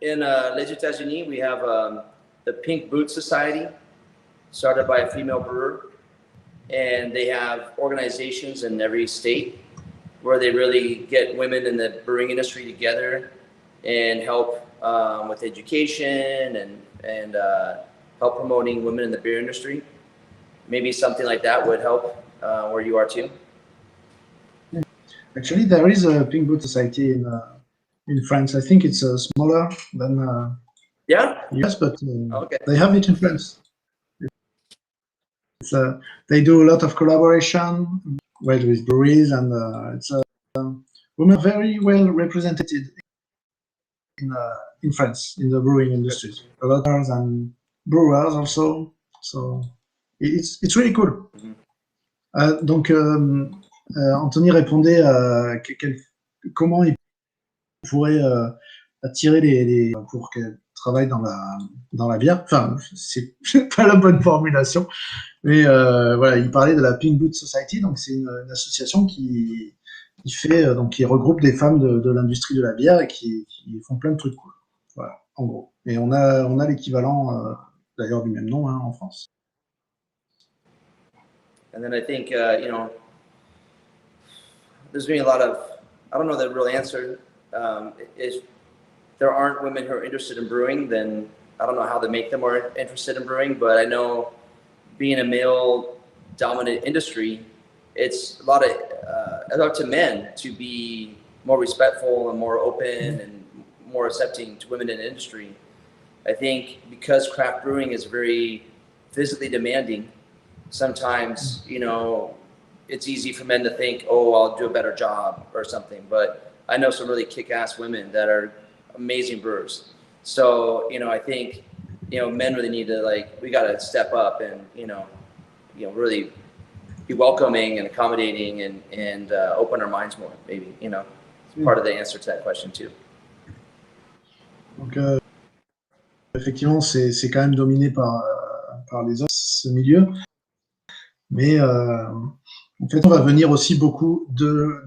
in les États-Unis, we have the Pink Boot Society, started by a female brewer, and they have organizations in every state where they really get women in the brewing industry together and help with education and help promoting women in the beer industry. Maybe something like that would help where you are too. Actually, there is a Pink Boot Society in France. I think it's smaller than US, but Okay. they have it in France. They do a lot of collaboration with breweries, and women are very well represented in France in the brewing industries. A lot of and brewers also. So it's really cool. Mm-hmm. Donc Anthony répondait à comment il pourrait attirer les pour qu'elles travaillent dans la bière. Enfin, c'est pas la bonne formulation, mais voilà, il parlait de la Pink Boot Society. Donc c'est une association qui fait donc qui regroupe des femmes de l'industrie de la bière et qui font plein de trucs cool. Voilà, en gros. Et on a l'équivalent d'ailleurs du même nom en France. And then I think there's been a lot of, I don't know the real answer. If there aren't women who are interested in brewing, then I don't know how to make them more interested in brewing. But I know being a male-dominant industry, it's a lot of it's up to men to be more respectful and more open and more accepting to women in the industry. I think because craft brewing is very physically demanding, sometimes, it's easy for men to think, oh, I'll do a better job or something. But I know some really kick-ass women that are amazing brewers. So, I think, men really need to we got to step up and, really be welcoming and accommodating and open our minds more, maybe, it's part of the answer to that question too. Donc, effectivement, c'est quand même dominé par les hommes, ce milieu. Mais en fait, on va venir aussi beaucoup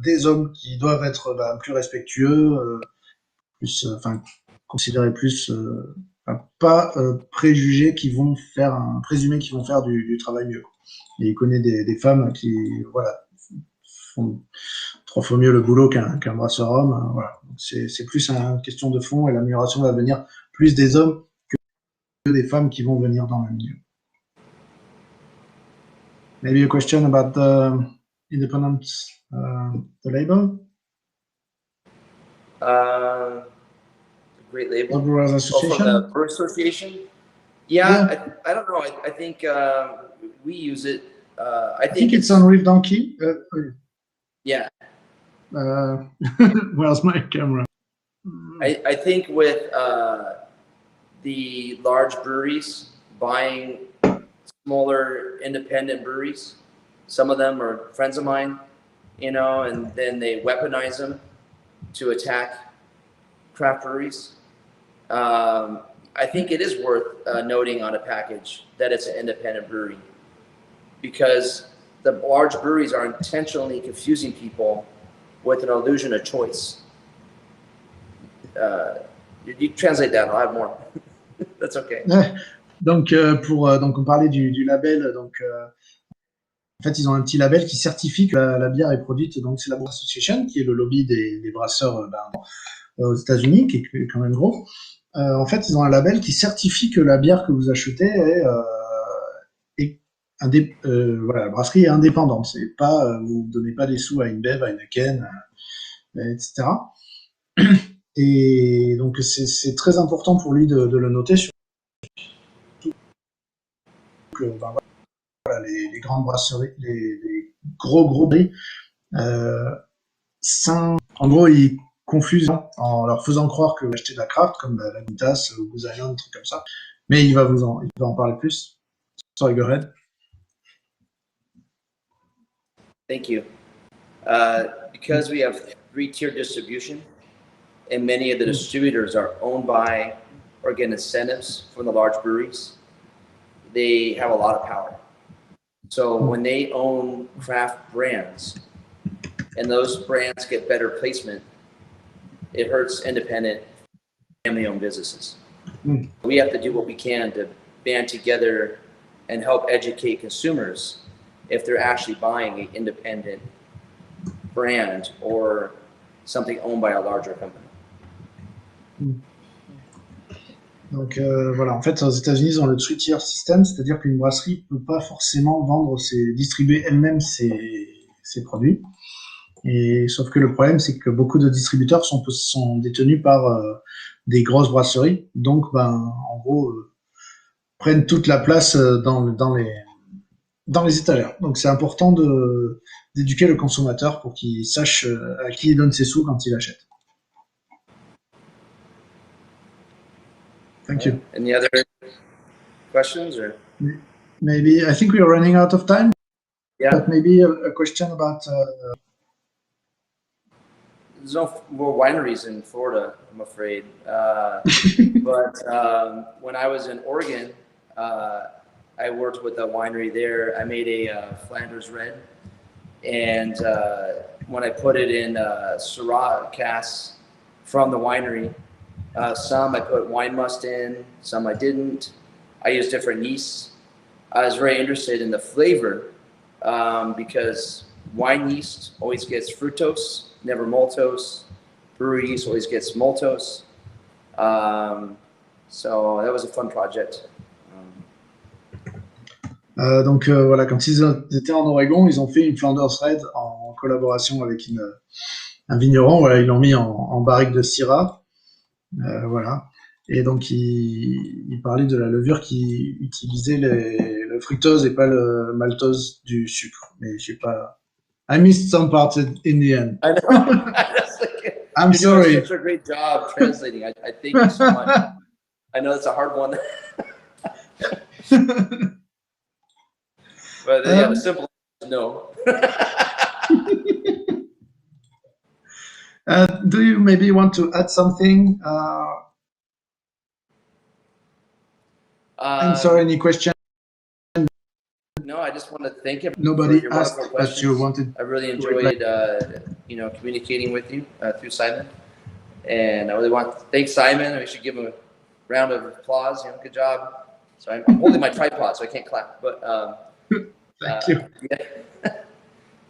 des hommes qui doivent être plus respectueux, considérer plus, pas préjuger présumer qu'ils vont faire du travail mieux. Et il connaît des femmes qui, font 3 fois mieux le boulot qu'un brasseur homme. Voilà. C'est plus une question de fond et l'amélioration va venir plus des hommes que des femmes qui vont venir dans le milieu. Maybe a question about the independent, the label? Great label. The Brewers Association? From the Brewer Association? Yeah. I don't know. I think we use it. I think it's on Reef Donkey. Yeah. Where's my camera? I think with the large breweries buying smaller independent breweries, some of them are friends of mine, and then they weaponize them to attack craft breweries. I think it is worth noting on a package that it's an independent brewery, because the large breweries are intentionally confusing people with an illusion of choice. You translate that, I'll have more. That's okay. Donc, donc on parlait du label. Donc, en fait, ils ont un petit label qui certifie que la bière est produite. Donc, c'est la Brewers Association, qui est le lobby des brasseurs aux États-Unis, qui est quand même gros. En fait, ils ont un label qui certifie que la bière que vous achetez est voilà, la brasserie est indépendante. C'est pas, vous donnez pas des sous à une Bev, à une Ken, etc. Et donc, c'est très important pour lui de le noter, surtout que voilà, les grandes brasseries, les gros brasseries, en gros, ils confusent en leur faisant croire que vous achetez de la craft, comme la Guinness ou Goose Island, des trucs comme ça. Mais il va en parler plus. Sorry, go ahead. Thank you. Because we have 3-tier distribution, and many of the distributors are owned by or get incentives from the large breweries, they have a lot of power. So when they own craft brands and those brands get better placement, it hurts independent family-owned businesses. We have to do what we can to band together and help educate consumers if they're actually buying an independent brand or something owned by a larger company. Donc voilà, en fait, aux États-Unis, ils ont le 3-tier system, c'est-à-dire qu'une brasserie ne peut pas forcément distribuer elle-même ses produits. Et sauf que le problème, c'est que beaucoup de distributeurs sont détenus par des grosses brasseries, donc en gros prennent toute la place dans les étagères. Donc c'est important d'éduquer le consommateur pour qu'il sache à qui il donne ses sous quand il achète. Thank you. Any other questions? Or? Maybe, I think we are running out of time. Yeah. But maybe a question about... There's no more wineries in Florida, I'm afraid. But when I was in Oregon, I worked with a winery there. I made a Flanders Red. And when I put it in Syrah casks from the winery, some I put wine must in, some I didn't. I used different yeasts. I was very interested in the flavor because wine yeast always gets fructose, never maltose. Brewery yeast always gets maltose. So that was a fun project. Donc voilà, quand ils étaient en Oregon, ils ont fait une Flanders Red en collaboration avec un vigneron. Voilà, ils l'ont mis en barrique de Syrah. Voilà. Et donc, il parlait de la levure qui utilisait le fructose et pas le maltose du sucre. Mais je sais pas. I missed some parts in the end. I know. I'm sorry. You're doing such a great job translating. I thank you so much. I know it's a hard one. But yeah, the simple answer is no. Do you maybe want to add something? I'm sorry, any question? No, I just want to thank you. Nobody asked, but you wanted. I really enjoyed, communicating with you through Simon, and I really want to thank Simon. We should give him a round of applause. Good job. So I'm holding my tripod, so I can't clap. But thank you. Yeah.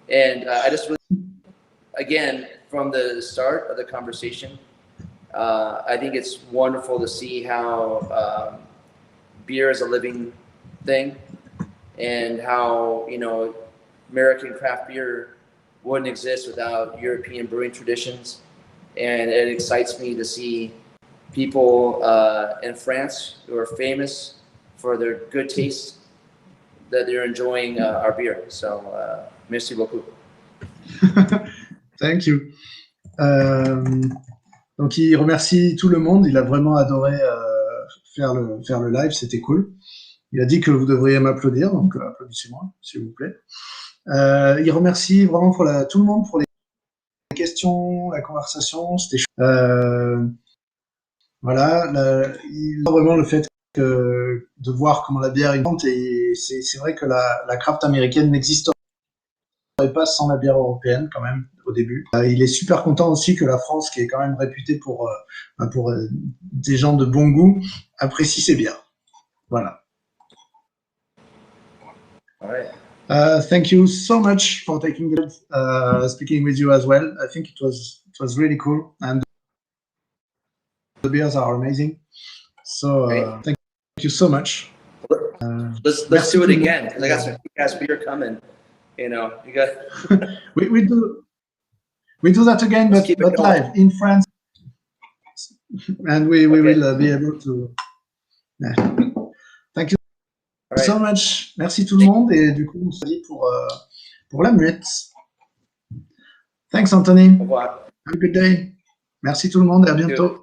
And I just really, again, from the start of the conversation, I think it's wonderful to see how beer is a living thing. and how, you know, American craft beer wouldn't exist without European brewing traditions. And it excites me to see people in France who are famous for their good taste, that they're enjoying our beer. So, merci beaucoup. Thank you. Donc il remercie tout le monde. Il a vraiment adoré faire le live. C'était cool. Il a dit que vous devriez m'applaudir, donc applaudissez-moi, s'il vous plaît. Il remercie vraiment tout le monde pour les questions, la conversation. C'était voilà. Il a vraiment le fait de voir comment la bière invente, et c'est vrai que la craft américaine n'existerait pas sans la bière européenne quand même au début. Il est super content aussi que la France, qui est quand même réputée pour des gens de bon goût, apprécie ses bières. Voilà. All right. Thank you so much for taking the speaking with you as well. I think it was really cool, and the beers are amazing. So thank you so much. Let's do it again, because I got some ass beer coming. You know, you got. we do that again, but live in France, and we will be able to. Yeah. Thank you so much. Merci tout le monde, et du coup on se dit pour la muette. Thanks Anthony. Au revoir. Have a good day. Merci tout le monde et à bientôt.